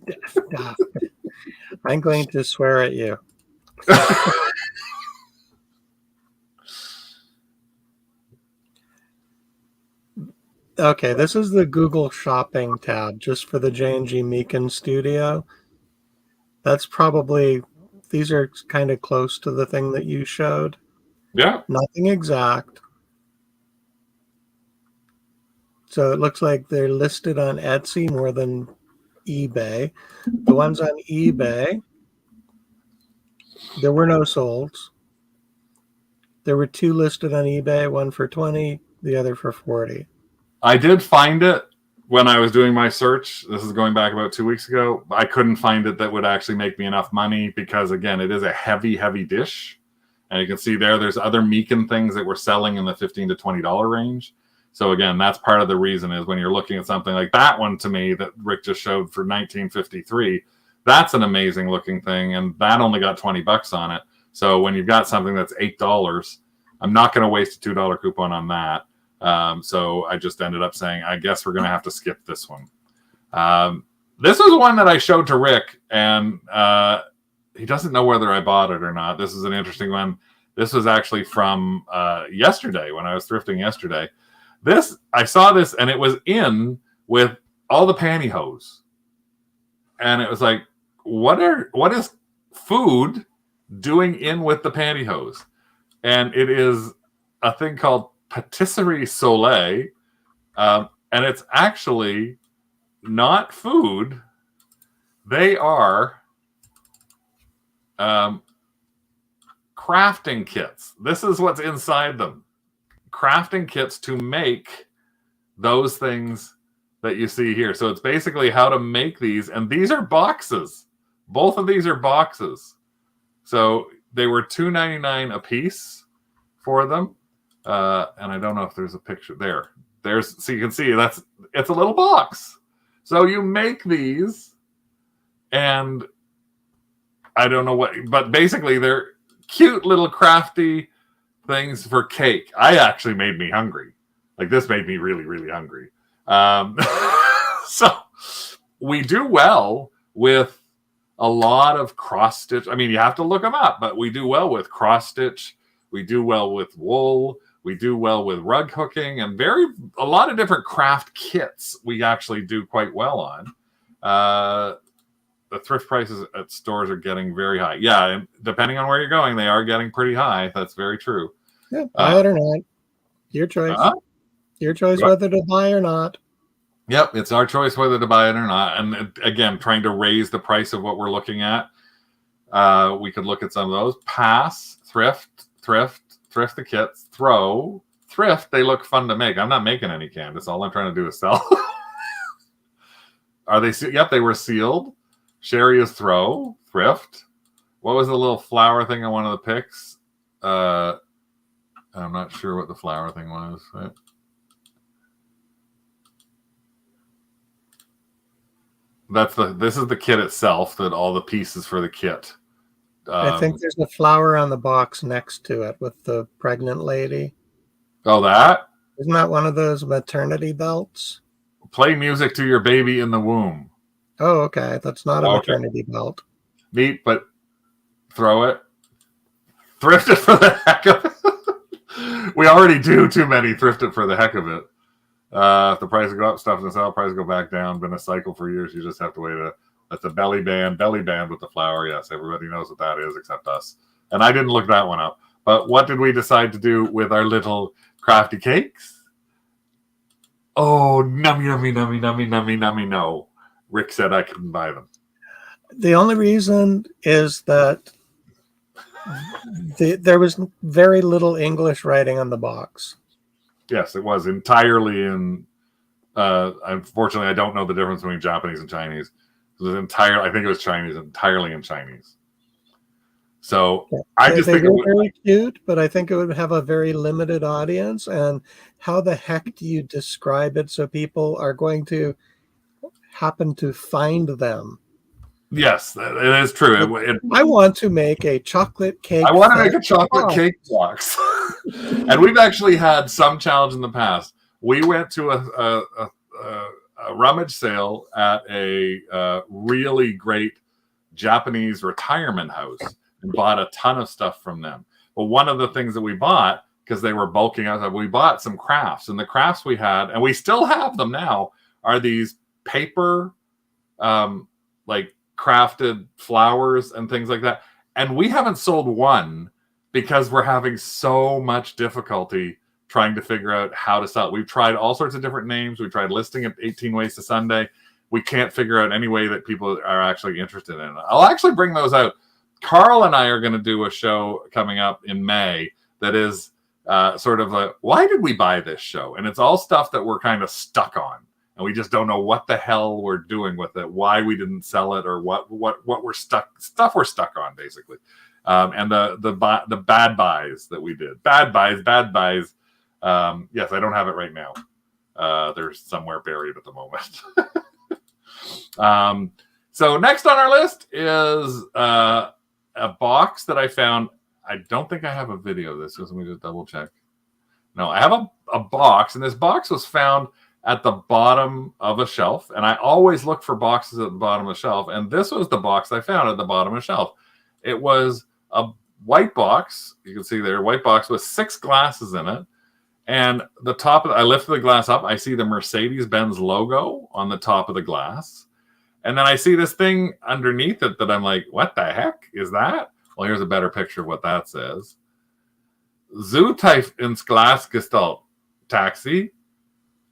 I'm going to swear at you. Okay, this is the Google Shopping tab just for the J&G Meakin Studio. That's probably, these are kind of close to the thing that you showed. Yeah. Nothing exact. So it looks like they're listed on Etsy more than eBay. The ones on eBay, there were no solds. There were 2 listed on eBay, one for 20, the other for 40. I did find it when I was doing my search. This is going back about 2 weeks ago. I couldn't find it that would actually make me enough money because, again, it is a heavy, heavy dish. And you can see there's other Meakin things that were selling in the $15 to $20 range. So, again, that's part of the reason is when you're looking at something like that one to me that Rick just showed for $19.53, that's an amazing looking thing. And that only got $20 on it. So when you've got something that's $8, I'm not going to waste a $2 coupon on that. So I just ended up saying, I guess we're going to have to skip this one. This was one that I showed to Rick, and he doesn't know whether I bought it or not. This is an interesting one. This was actually from yesterday when I was thrifting yesterday. I saw this, and it was in with all the pantyhose. And it was like, what is food doing in with the pantyhose? And it is a thing called Patisserie Soleil, and it's actually not food. They are crafting kits. This is what's inside them. Crafting kits to make those things that you see here. So it's basically how to make these, and these are boxes. Both of these are boxes. So they were $2.99 a piece for them. And I don't know if there's a picture there. So you can see it's a little box. So you make these, and I don't know what, but basically they're cute little crafty things for cake. I actually made me hungry. Like this made me really, really hungry. So we do well with a lot of cross stitch. I mean, you have to look them up, but we do well with cross stitch. We do well with wool. We do well with rug hooking, and a lot of different craft kits we actually do quite well on. The thrift prices at stores are getting very high. Yeah, and depending on where you're going, they are getting pretty high. That's very true. Yeah, buy it or not. Your choice. Your choice whether to buy or not. Yep, it's our choice whether to buy it or not. And again, trying to raise the price of what we're looking at. We could look at some of those. Pass, thrift the kits, throw, thrift. They look fun to make. I'm not making any canvas. All I'm trying to do is sell. Are they? Yep, they were sealed. Sherry is throw, thrift. What was the little flower thing on one of the pics? I'm not sure what the flower thing was. Right? This is the kit itself. That all the pieces for the kit. I think there's a flower on the box next to it with the pregnant lady. Oh, that? Isn't that one of those maternity belts? Play music to your baby in the womb. Oh, okay. That's not a maternity belt. Neat, but throw it. Thrift it for the heck of it. We already do too many thrift it for the heck of it. If the price go up, stuff in the sale, price go back down. Been a cycle for years. You just have to wait. That's a belly band with the flower. Yes, everybody knows what that is except us. And I didn't look that one up. But what did we decide to do with our little crafty cakes? Oh, nummy, no. Rick said I couldn't buy them. The only reason is that there was very little English writing on the box. Yes, it was entirely in. Unfortunately, I don't know the difference between Japanese and Chinese. It was I think it was Chinese, entirely in Chinese. So I just They think it were would, very cute, but I think it would have a very limited audience. And how the heck do you describe it so people are going to happen to find them? yes, it is true. I want to make a chocolate I cake want to make fest a chocolate box. cake box. And we've actually had some challenge in the past. We went to a rummage sale at a really great Japanese retirement house and bought a ton of stuff from them. But one of the things that we bought, because they were bulking out, we bought some crafts. And the crafts we had, and we still have them now, are these paper, like crafted flowers and things like that. And we haven't sold one because we're having so much difficulty trying to figure out how to sell it. We've tried all sorts of different names. We tried listing it 18 ways to Sunday. We can't figure out any way that people are actually interested in it. I'll actually bring those out. Carl and I are going to do a show coming up in May that is sort of a, why did we buy this show? And it's all stuff that we're kind of stuck on. And we just don't know what the hell we're doing with it, why we didn't sell it, or what we're stuck on, basically. And the bad buys that we did. Bad buys. Yes, I don't have it right now. They're somewhere buried at the moment. So next on our list is a box that I found. I don't think I have a video of this. Let me just double check. No, I have a box, and this box was found at the bottom of a shelf. And I always look for boxes at the bottom of a shelf. And this was the box I found at the bottom of a shelf. It was a white box. You can see there, white box with 6 glasses in it. And the top of I lifted the glass up. I see the Mercedes-Benz logo on the top of the glass. And then I see this thing underneath it that I'm like, what the heck is that? Well, here's a better picture of what that says. Zuteif ins Glas Gestalt Taxi.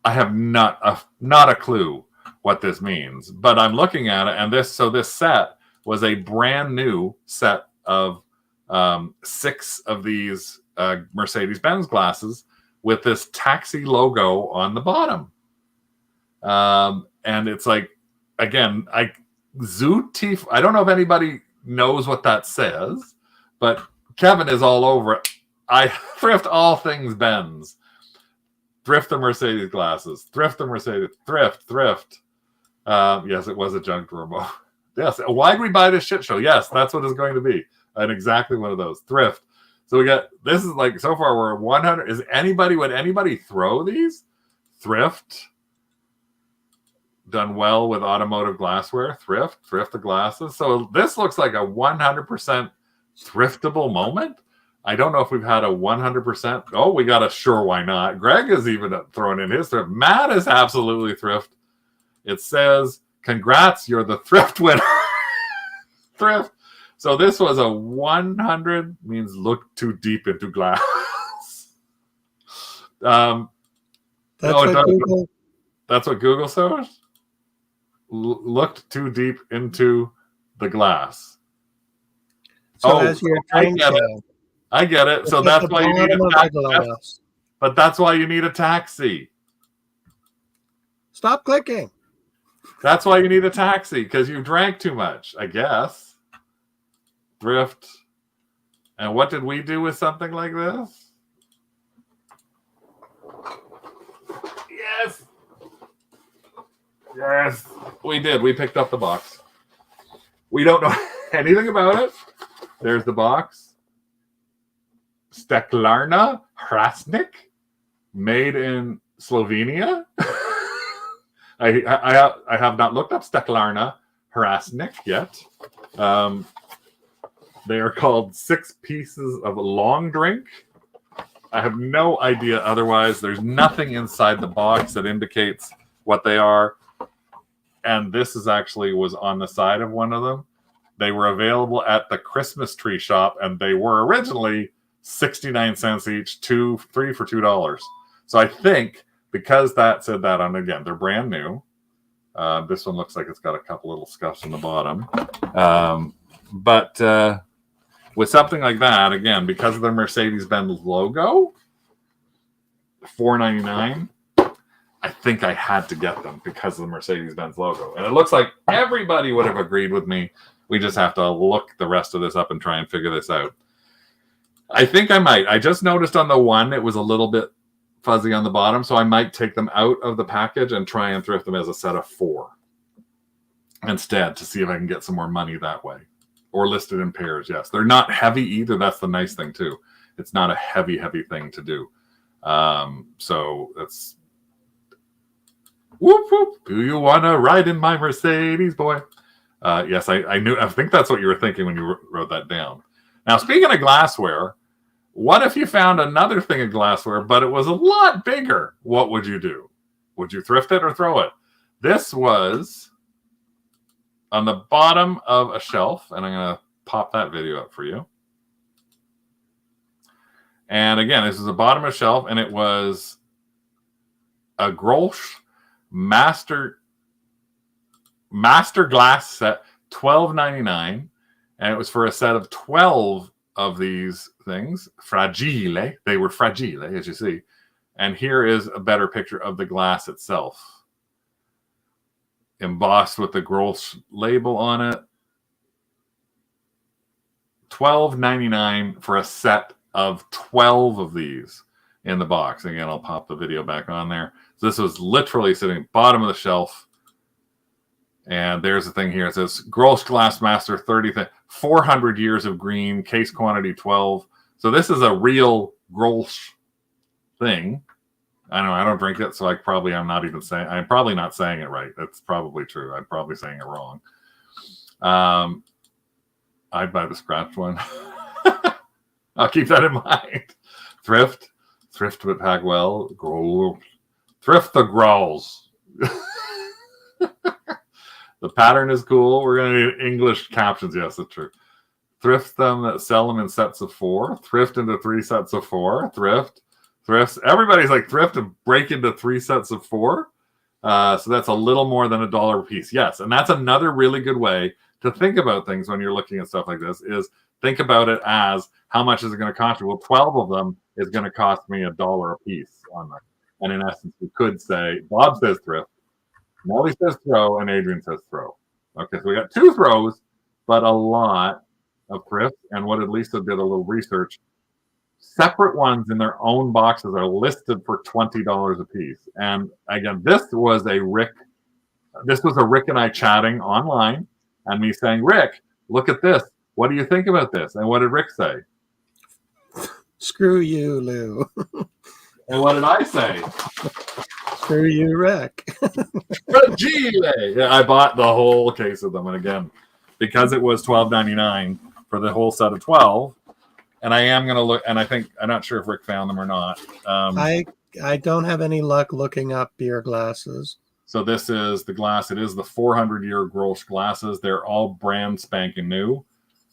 I have not a clue what this means, but I'm looking at it, and this set was a brand new set of 6 of these Mercedes-Benz glasses with this taxi logo on the bottom. And it's like, again, Zuteif, I don't know if anybody knows what that says, but Kevin is all over it. I thrift all things Benz. Thrift the Mercedes glasses. Thrift the Mercedes. Thrift. Yes, it was a junk remote. Yes. Why did we buy this shit show? Yes, that's what it's going to be. And exactly one of those. Thrift. So we got, this is like, so far we're 100. Would anybody throw these? Thrift. Done well with automotive glassware. Thrift the glasses. So this looks like a 100% thriftable moment. I don't know if we've had a 100%. Oh, we got a sure, why not? Greg is even throwing in his thrift. Matt is absolutely thrift. It says, congrats, you're the thrift winner. Thrift. So this was a 100, means look too deep into glass. That's what Google says. Looked too deep into the glass. So as you're drinking, I get it. So that's why you need a taxi. But that's why you need a taxi. Stop clicking. That's why you need a taxi, because you drank too much, I guess. Thrift. And what did we do with something like this? Yes. Yes, we did. We picked up the box. We don't know anything about it. There's the box. Steklarna Hrasnik, made in Slovenia. I have not looked up Steklarna Hrasnik yet. They are called 6 pieces of long drink. I have no idea otherwise. There's nothing inside the box that indicates what they are. And this is actually was on the side of one of them. They were available at the Christmas tree shop, and they were originally 69 cents each, 3 for $2. So I think because that said that on, again, they're brand new. This one looks like it's got a couple little scuffs on the bottom. But with something like that, again, because of the Mercedes-Benz logo, $4.99. I think I had to get them because of the Mercedes-Benz logo. And it looks like everybody would have agreed with me We just have to look the rest of this up and try and figure this out. I think I might. I just noticed on the one it was a little bit fuzzy on the bottom, so I might take them out of the package and try and thrift them as a set of 4 instead to see if I can get some more money that way. Or listed in pairs, yes. They're not heavy either. That's the nice thing, too. It's not a heavy thing to do. So that's... Whoop, whoop. Do you want to ride in my Mercedes, boy? Yes, I knew. I think that's what you were thinking when you wrote that down. Now, speaking of glassware, what if you found another thing of glassware, but it was a lot bigger? What would you do? Would you thrift it or throw it? This was on the bottom of a shelf, and I'm going to pop that video up for you. And again, this is the bottom of a shelf, and it was a Grolsch Master Glass set, $12.99, and it was for a set of 12 of these things, fragile. They were fragile, as you see. And here is a better picture of the glass itself, embossed with the Grolsch label on it. $12.99 for a set of 12 of these in the box. Again, I'll pop the video back on there. So this was literally sitting bottom of the shelf. And there's the thing here. It says Grolsch Glassmaster 30, 400 years of green, case quantity 12. So this is a real Grolsch thing. I know I don't drink it, so I'm probably not saying it right. That's probably true. I'm probably saying it wrong. I'd buy the scratched one. I'll keep that in mind. Thrift but pack well. Thrift the Grolls. The pattern is cool. We're going to need English captions. Yes, that's true. Thrift them, sell them in sets of 4. Thrift into 3 sets of 4. Thrifts. Everybody's like thrift and break into 3 sets of 4. So that's a little more than $1 a piece. Yes, and that's another really good way to think about things when you're looking at stuff like this, is think about it as how much is it going to cost you? Well, 12 of them is going to cost me $1 a piece on them. And in essence, you could say, Bob says thrift, Molly says throw, and Adrian says throw. Okay, so we got 2 throws, but a lot of thrift. And what at least I did a little research. Separate ones in their own boxes are listed for $20 a piece. And again, this was a Rick and I chatting online, and me saying, Rick, look at this. What do you think about this? And what did Rick say? Screw you, Lou. And what did I say? Screw you, Rick. Yeah, I bought the whole case of them. And again, because it was $12.99 for the whole set of 12, and I am going to look, and I'm not sure if Rick found them or not. I don't have any luck looking up beer glasses. So this is the glass. It is the 400-year Grolsch glasses. They're all brand spanking new.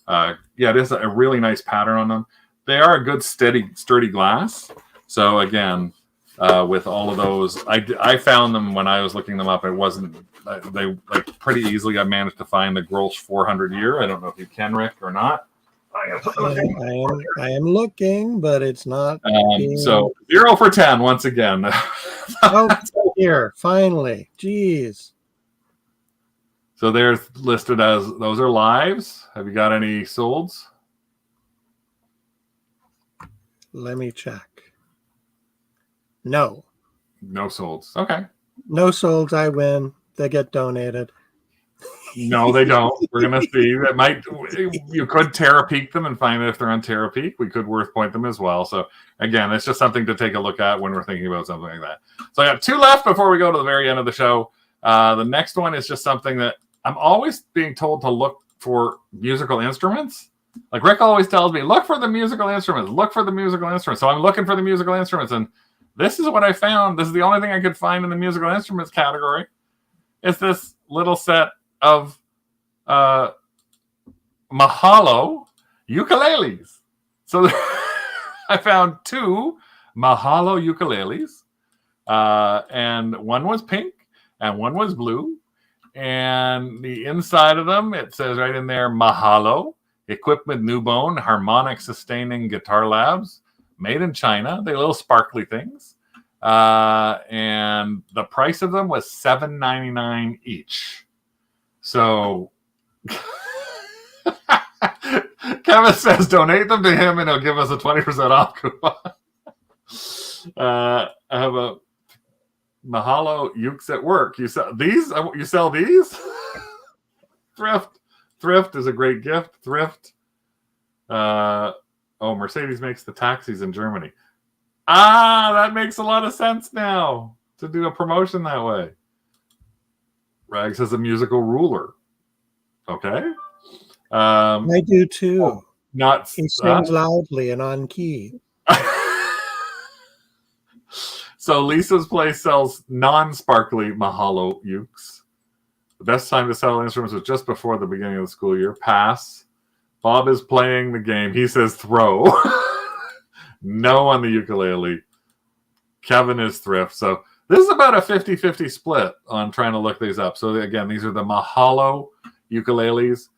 Yeah, it is a really nice pattern on them. They are a good, sturdy glass. So again, with all of those, I found them when I was looking them up. It wasn't they like pretty easily. I managed to find the Grolsch 400 year. I don't know if you can, Rick, or not. I am looking, but it's not. So 0 for 10 once again. Oh, here finally. Jeez. So they're listed as those are lives. Have you got any solds? Let me check. No solds. Okay. No solds. I win. They get donated. No, they don't. We're gonna see. That might you could Terapeak them and find out if they're on Terapeak. We could worth point them as well. So again, it's just something to take a look at when we're thinking about something like that. So I got 2 left before we go to the very end of the show. The next one is just something that I'm always being told to look for musical instruments. Like Rick always tells me, look for the musical instruments. Look for the musical instruments. So I'm looking for the musical instruments, and this is what I found. This is the only thing I could find in the musical instruments category. It's this little set of Mahalo ukuleles. So I found 2 Mahalo ukuleles, and one was pink and one was blue. And the inside of them, it says right in there, Mahalo, Equipment Newbone, Harmonic Sustaining Guitar Labs, made in China. They're little sparkly things. And the price of them was $7.99 each. So Kevin says donate them to him and he'll give us a 20% off coupon. I have a Mahalo Ukes at work. You sell these? You sell these? Thrift is a great gift. Thrift. Mercedes makes the taxis in Germany. That makes a lot of sense now to do a promotion that way. Rags has a musical ruler. Okay. I do too. Not he sings loudly and on key. So Lisa's place sells non-sparkly Mahalo ukes. The best time to sell instruments was just before the beginning of the school year. Pass. Bob is playing the game. He says throw. No on the ukulele. Kevin is thrift. So this is about a 50-50 split on trying to look these up. So again, these are the Mahalo ukuleles.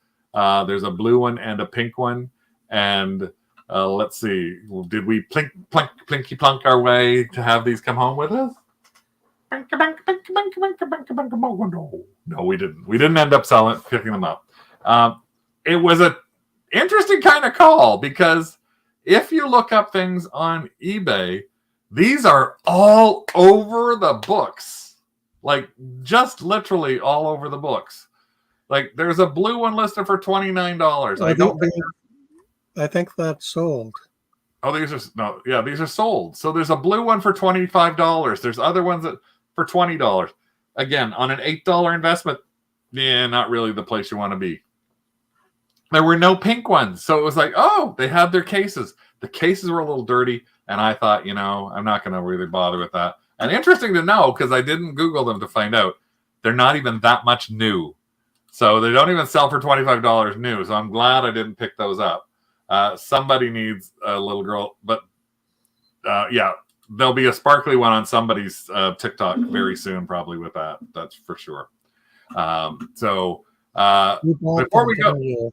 There's a blue one and a pink one. And let's see. Did we plinky plunk our way to have these come home with us? No, we didn't. We didn't end up picking them up. It was an interesting kind of call because if you look up things on eBay, these are all over the books. Like just literally all over the books. Like there's a blue one listed for $29. I think that's sold. Oh, these are sold. So there's a blue one for $25. There's other ones for $20. Again, on an $8 investment, not really the place you want to be. There were no pink ones. So it was like, they had their cases. The cases were a little dirty. And I thought, I'm not going to really bother with that. And interesting to know, because I didn't Google them to find out, they're not even that much new. So they don't even sell for $25 new. So I'm glad I didn't pick those up. Somebody needs a little girl. But there'll be a sparkly one on somebody's TikTok very soon, probably with that. That's for sure. Before we go.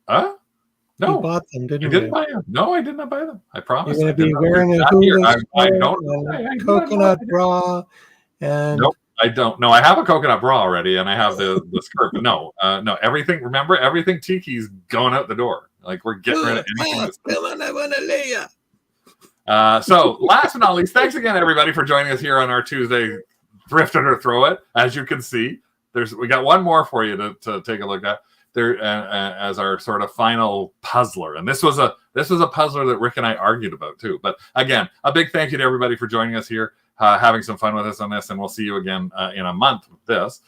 Huh? No, you bought them, didn't you? I didn't buy them. No, I did not buy them. I promise. You're going to be wearing a coconut bra and. Nope, I don't. No, I have a coconut bra already, and I have the skirt. But no, everything. Remember, everything Tiki's going out the door. Like we're getting rid of anything. I want to lay ya. So last but not least, thanks again, everybody, for joining us here on our Tuesday Thrift It or Throw It. As you can see, we got one more for you to take a look at. There as our sort of final puzzler, and this was a puzzler that Rick and I argued about too. But again, a big thank you to everybody for joining us here, having some fun with us on this, and we'll see you again in a month with this.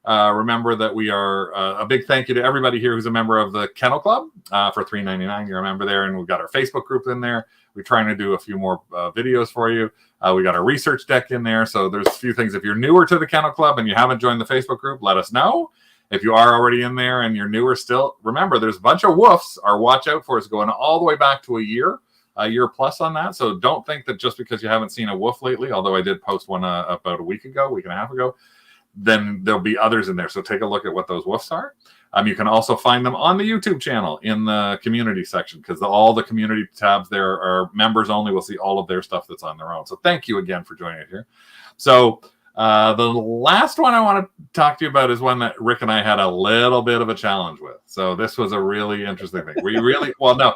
Remember that we are a big thank you to everybody here who's a member of the Kennel Club for $3.99. You're a member there, and we've got our Facebook group in there. We're trying to do a few more videos for you. We got our research deck in there, so there's a few things. If you're newer to the Kennel Club and you haven't joined the Facebook group, let us know. If you are already in there and you're newer still, remember there's a bunch of WOOFs. Our Watch Out For is going all the way back to a year plus on that. So don't think that just because you haven't seen a WOOF lately, although I did post one about a week and a half ago, then there'll be others in there. So take a look at what those WOOFs are. You can also find them on the YouTube channel in the community section because all the community tabs there are members only. We'll see all of their stuff that's on their own. So thank you again for joining us here. So the last one I want to talk to you about is one that Rick and I had a little bit of a challenge with. So this was a really interesting thing. No.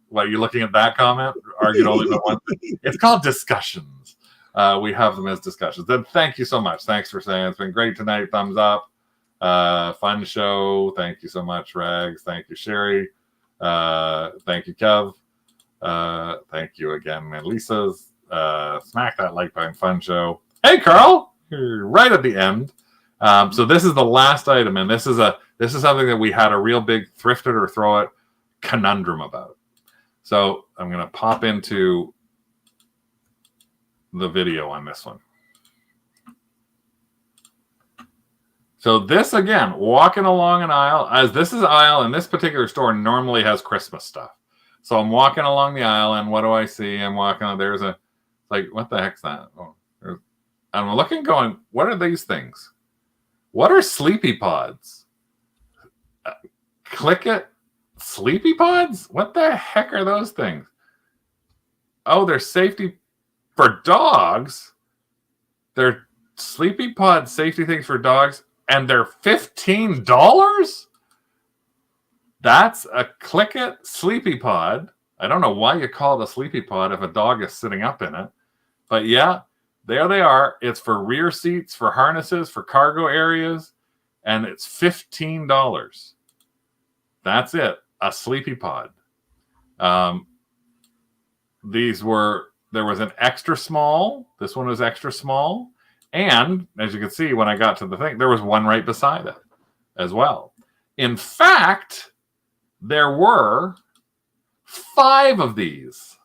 What, are you looking at that comment? Argued only about one thing. It's called discussions. We have them as discussions. Then thank you so much. Thanks for saying it's been great tonight. Thumbs up. Fun show. Thank you so much, Rags. Thank you, Sherry. Thank you, Kev. Thank you again, and Lisa's. Smack that like button. Fun show. Hey, Carl. You're right at the end. So this is the last item, and this is something that we had a real big Thrift It or Throw It conundrum about. So I'm going to pop into the video on this one. So this, again, walking along an aisle, as this is aisle, and this particular store normally has Christmas stuff. So I'm walking along the aisle, and what do I see? I'm walking, what the heck's that? I'm looking, going, what are these things? What are sleepy pods? Click it. Sleepy pods? What the heck are those things? Oh, they're safety for dogs. They're sleepy pod safety things for dogs, and they're $15? That's a Click It Sleepy Pod. I don't know why you call it a sleepy pod if a dog is sitting up in it. But yeah, there they are. It's for rear seats, for harnesses, for cargo areas, and it's $15. That's it. A sleepy pod. There was an extra small. This one was extra small. And as you can see, when I got to the thing, there was one right beside it as well. In fact, there were 5 of these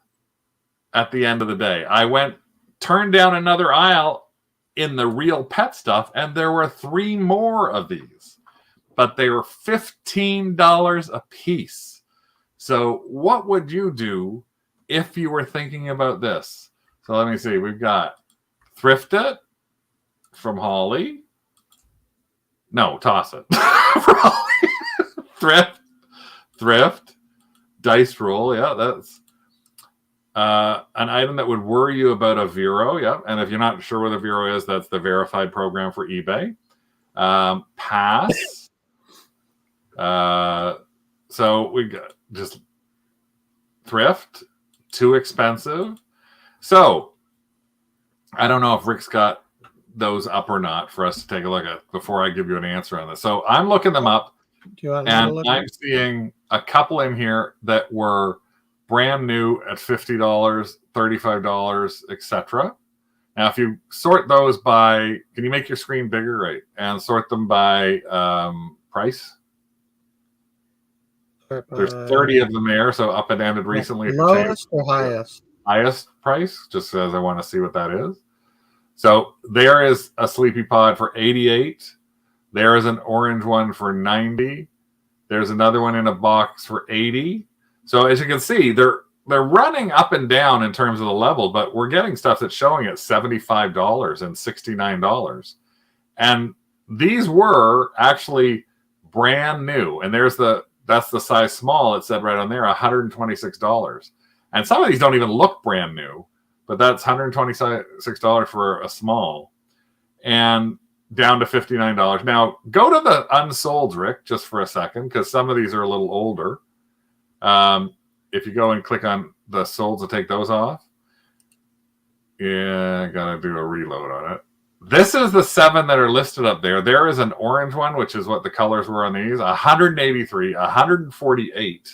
at the end of the day. I turned down another aisle in the real pet stuff, and there were 3 more of these. But they were $15 a piece. So what would you do if you were thinking about this? So let me see. We've got Thrift It from Holly. No, toss it. From Holly. Thrift. Dice roll. Yeah, that's an item that would worry you about a Vero. Yeah, and if you're not sure what a Vero is, that's the verified program for eBay. Pass. So we got just Thrift. Too expensive. So I don't know if Rick's got those up or not for us to take a look at before I give you an answer on this. So I'm looking them up, and I'm seeing a couple in here that were brand new at $50, $35, etc. Now, if you sort those by, can you make your screen bigger, right? And sort them by price. There's 30 of them there, so up and ended recently. Lowest or highest? Highest price, just as I want to see what that is. So there is a sleepy pod for 88. There is an orange one for 90. There's another one in a box for 80. So as you can see, they're running up and down in terms of the level, but we're getting stuff that's showing at $75 and $69. And these were actually brand new. And that's the size small. It said right on there, $126. And some of these don't even look brand new, but that's $126 for a small, and down to $59. Now, go to the unsold, Rick, just for a second, because some of these are a little older. If you go and click on the sold to take those off, yeah, I got to do a reload on it. This is the 7 that are listed up there. There is an orange one, which is what the colors were on these, 183, 148,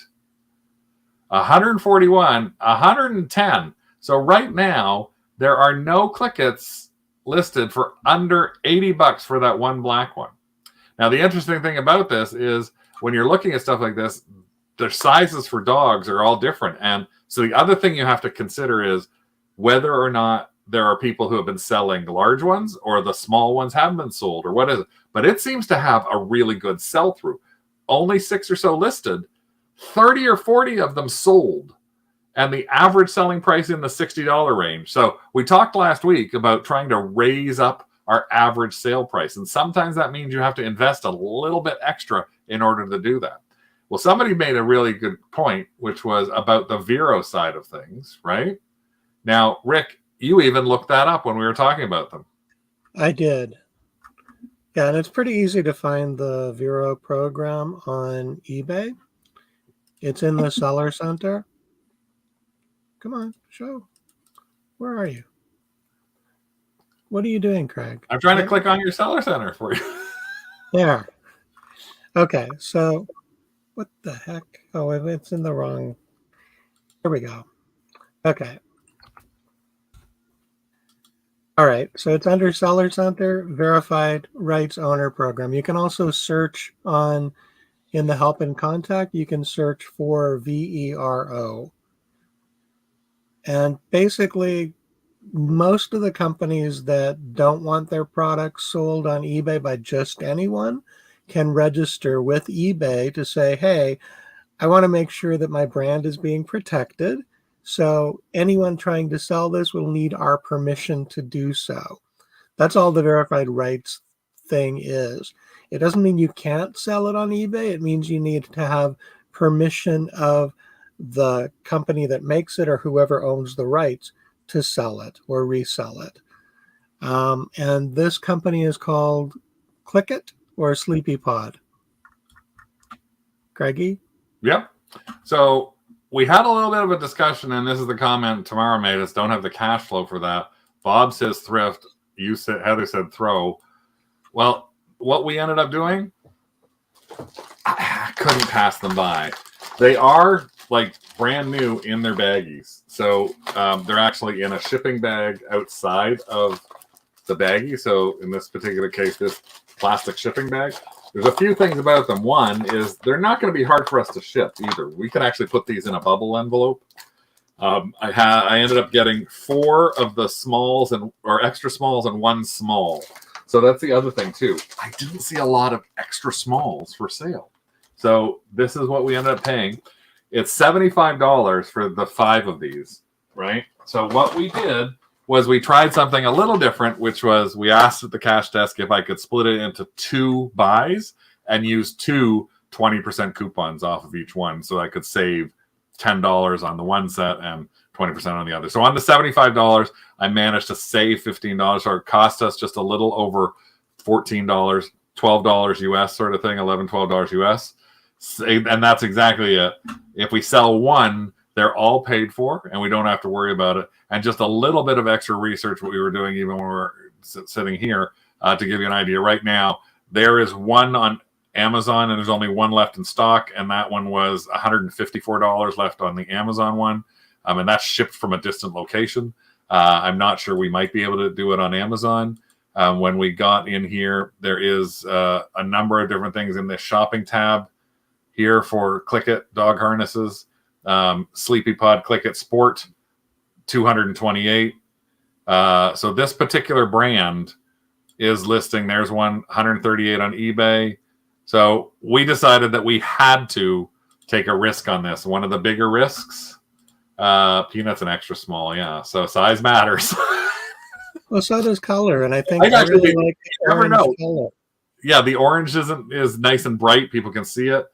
141, 110. So right now, there are no Click-Its listed for under $80 for that one black one. Now, the interesting thing about this is when you're looking at stuff like this, the sizes for dogs are all different. And so the other thing you have to consider is whether or not there are people who have been selling large ones or the small ones haven't been sold or what is it. But it seems to have a really good sell-through. Only 6 or so listed, 30 or 40 of them sold. And the average selling price in the $60 range. So we talked last week about trying to raise up our average sale price. And sometimes that means you have to invest a little bit extra in order to do that. Well, somebody made a really good point, which was about the Vero side of things, right? Now, Rick, you even looked that up when we were talking about them. I did. Yeah, and it's pretty easy to find the Vero program on eBay. It's in the Seller Center. Come on, show. Where are you? What are you doing, Craig? I'm trying to click on your Seller Center for you. There. Okay, so what the heck? Oh, it's in the wrong. Here we go. Okay. All right, so it's under Seller Center, Verified Rights Owner Program. You can also search in the Help and Contact, you can search for VERO. And basically, most of the companies that don't want their products sold on eBay by just anyone can register with eBay to say, hey, I want to make sure that my brand is being protected. So anyone trying to sell this will need our permission to do so. That's all the verified rights thing is. It doesn't mean you can't sell it on eBay. It means you need to have permission of the company that makes it or whoever owns the rights to sell it or resell it. And this company is called Click It or Sleepy Pod. Craigie? Yep. So we had a little bit of a discussion, and this is the comment Tamara made us. Don't have the cash flow for that. Bob says thrift. You said Heather said throw. Well, what we ended up doing, I couldn't pass them by. They are like brand new in their baggies. So they're actually in a shipping bag outside of the baggie. So in this particular case, this plastic shipping bag. There's a few things about them. One is they're not going to be hard for us to ship either. We can actually put these in a bubble envelope. I ended up getting 4 of the smalls or extra smalls and 1 small. So that's the other thing too. I didn't see a lot of extra smalls for sale. So this is what we ended up paying. It's $75 for the 5 of these, right? So what we did was we tried something a little different, which was we asked at the cash desk if I could split it into 2 buys and use 2 20% coupons off of each one, so I could save $10 on the one set and 20% on the other. So on the $75, I managed to save $15. So it cost us just a little over $14, $12 US sort of thing, $11, $12 US. And that's exactly it. If we sell one, they're all paid for and we don't have to worry about it. And just a little bit of extra research what we were doing even when we were sitting here to give you an idea. Right now, there is one on Amazon and there's only one left in stock, and that one was $154 left on the Amazon one, and that's shipped from a distant location. I'm not sure we might be able to do it on Amazon. When we got in here, there is a number of different things in this shopping tab here for Click It dog harnesses. Sleepy Pod Click It Sport, $228. So this particular brand is listing. There's one $138 on eBay. So we decided that we had to take a risk on this. One of the bigger risks, Peanut's an extra small, yeah. So size matters. Well, so does color, and I think I really like the orange color. Yeah, the orange is nice and bright. People can see it.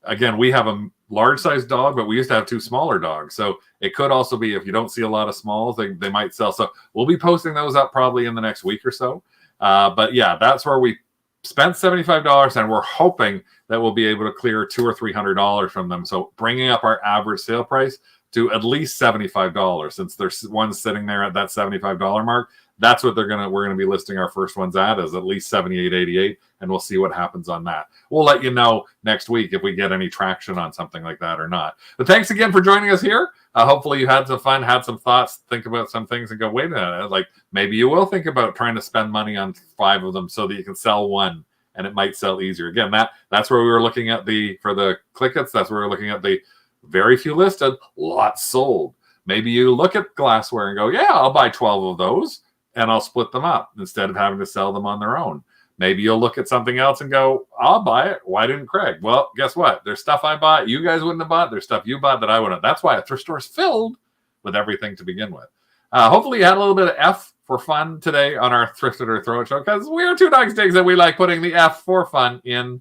Again, we have a large size dog, but we used to have 2 smaller dogs. So it could also be if you don't see a lot of smalls, they might sell. So we'll be posting those up probably in the next week or so. But yeah, that's where we spent $75, and we're hoping that we'll be able to clear $200 or $300 from them. So bringing up our average sale price to at least $75, since there's one sitting there at that $75 mark. That's what we're gonna be listing our first ones at, is at least $78.88, and we'll see what happens on that. We'll let you know next week if we get any traction on something like that or not. But thanks again for joining us here. Hopefully you had some fun, had some thoughts, think about some things, and go, wait a minute, like maybe you will think about trying to spend money on 5 of them so that you can sell one and it might sell easier. Again, that's where we were looking at for the Clickets. That's where we're looking at the very few listed, lots sold. Maybe you look at glassware and go, yeah, I'll buy 12 of those and I'll split them up instead of having to sell them on their own. Maybe you'll look at something else and go, I'll buy it. Why didn't Craig? Well, guess what? There's stuff I bought you guys wouldn't have bought. There's stuff you bought that I wouldn't have. That's why a thrift store is filled with everything to begin with. Hopefully you had a little bit of F for fun today on our Thrift It or Throw It show, because we're 2DogsDigs and we like putting the F for fun in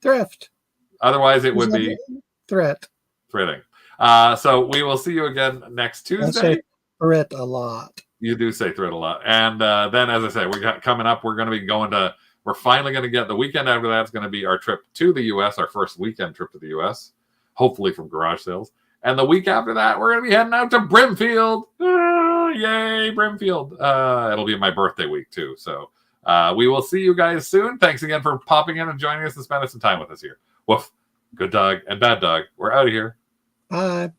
thrift. Otherwise it would be thrifting. So we will see you again next Tuesday. I say thrift a lot. You do say thrift a lot. And then, as I say, we got coming up, we're going to be we're finally going to get the weekend after that's going to be our trip to the U.S., our first weekend trip to the U.S., hopefully from garage sales. And the week after that, we're going to be heading out to Brimfield. Yay, Brimfield. It'll be my birthday week, too. So we will see you guys soon. Thanks again for popping in and joining us and spending some time with us here. Woof. Good dog and bad dog. We're out of here. Bye.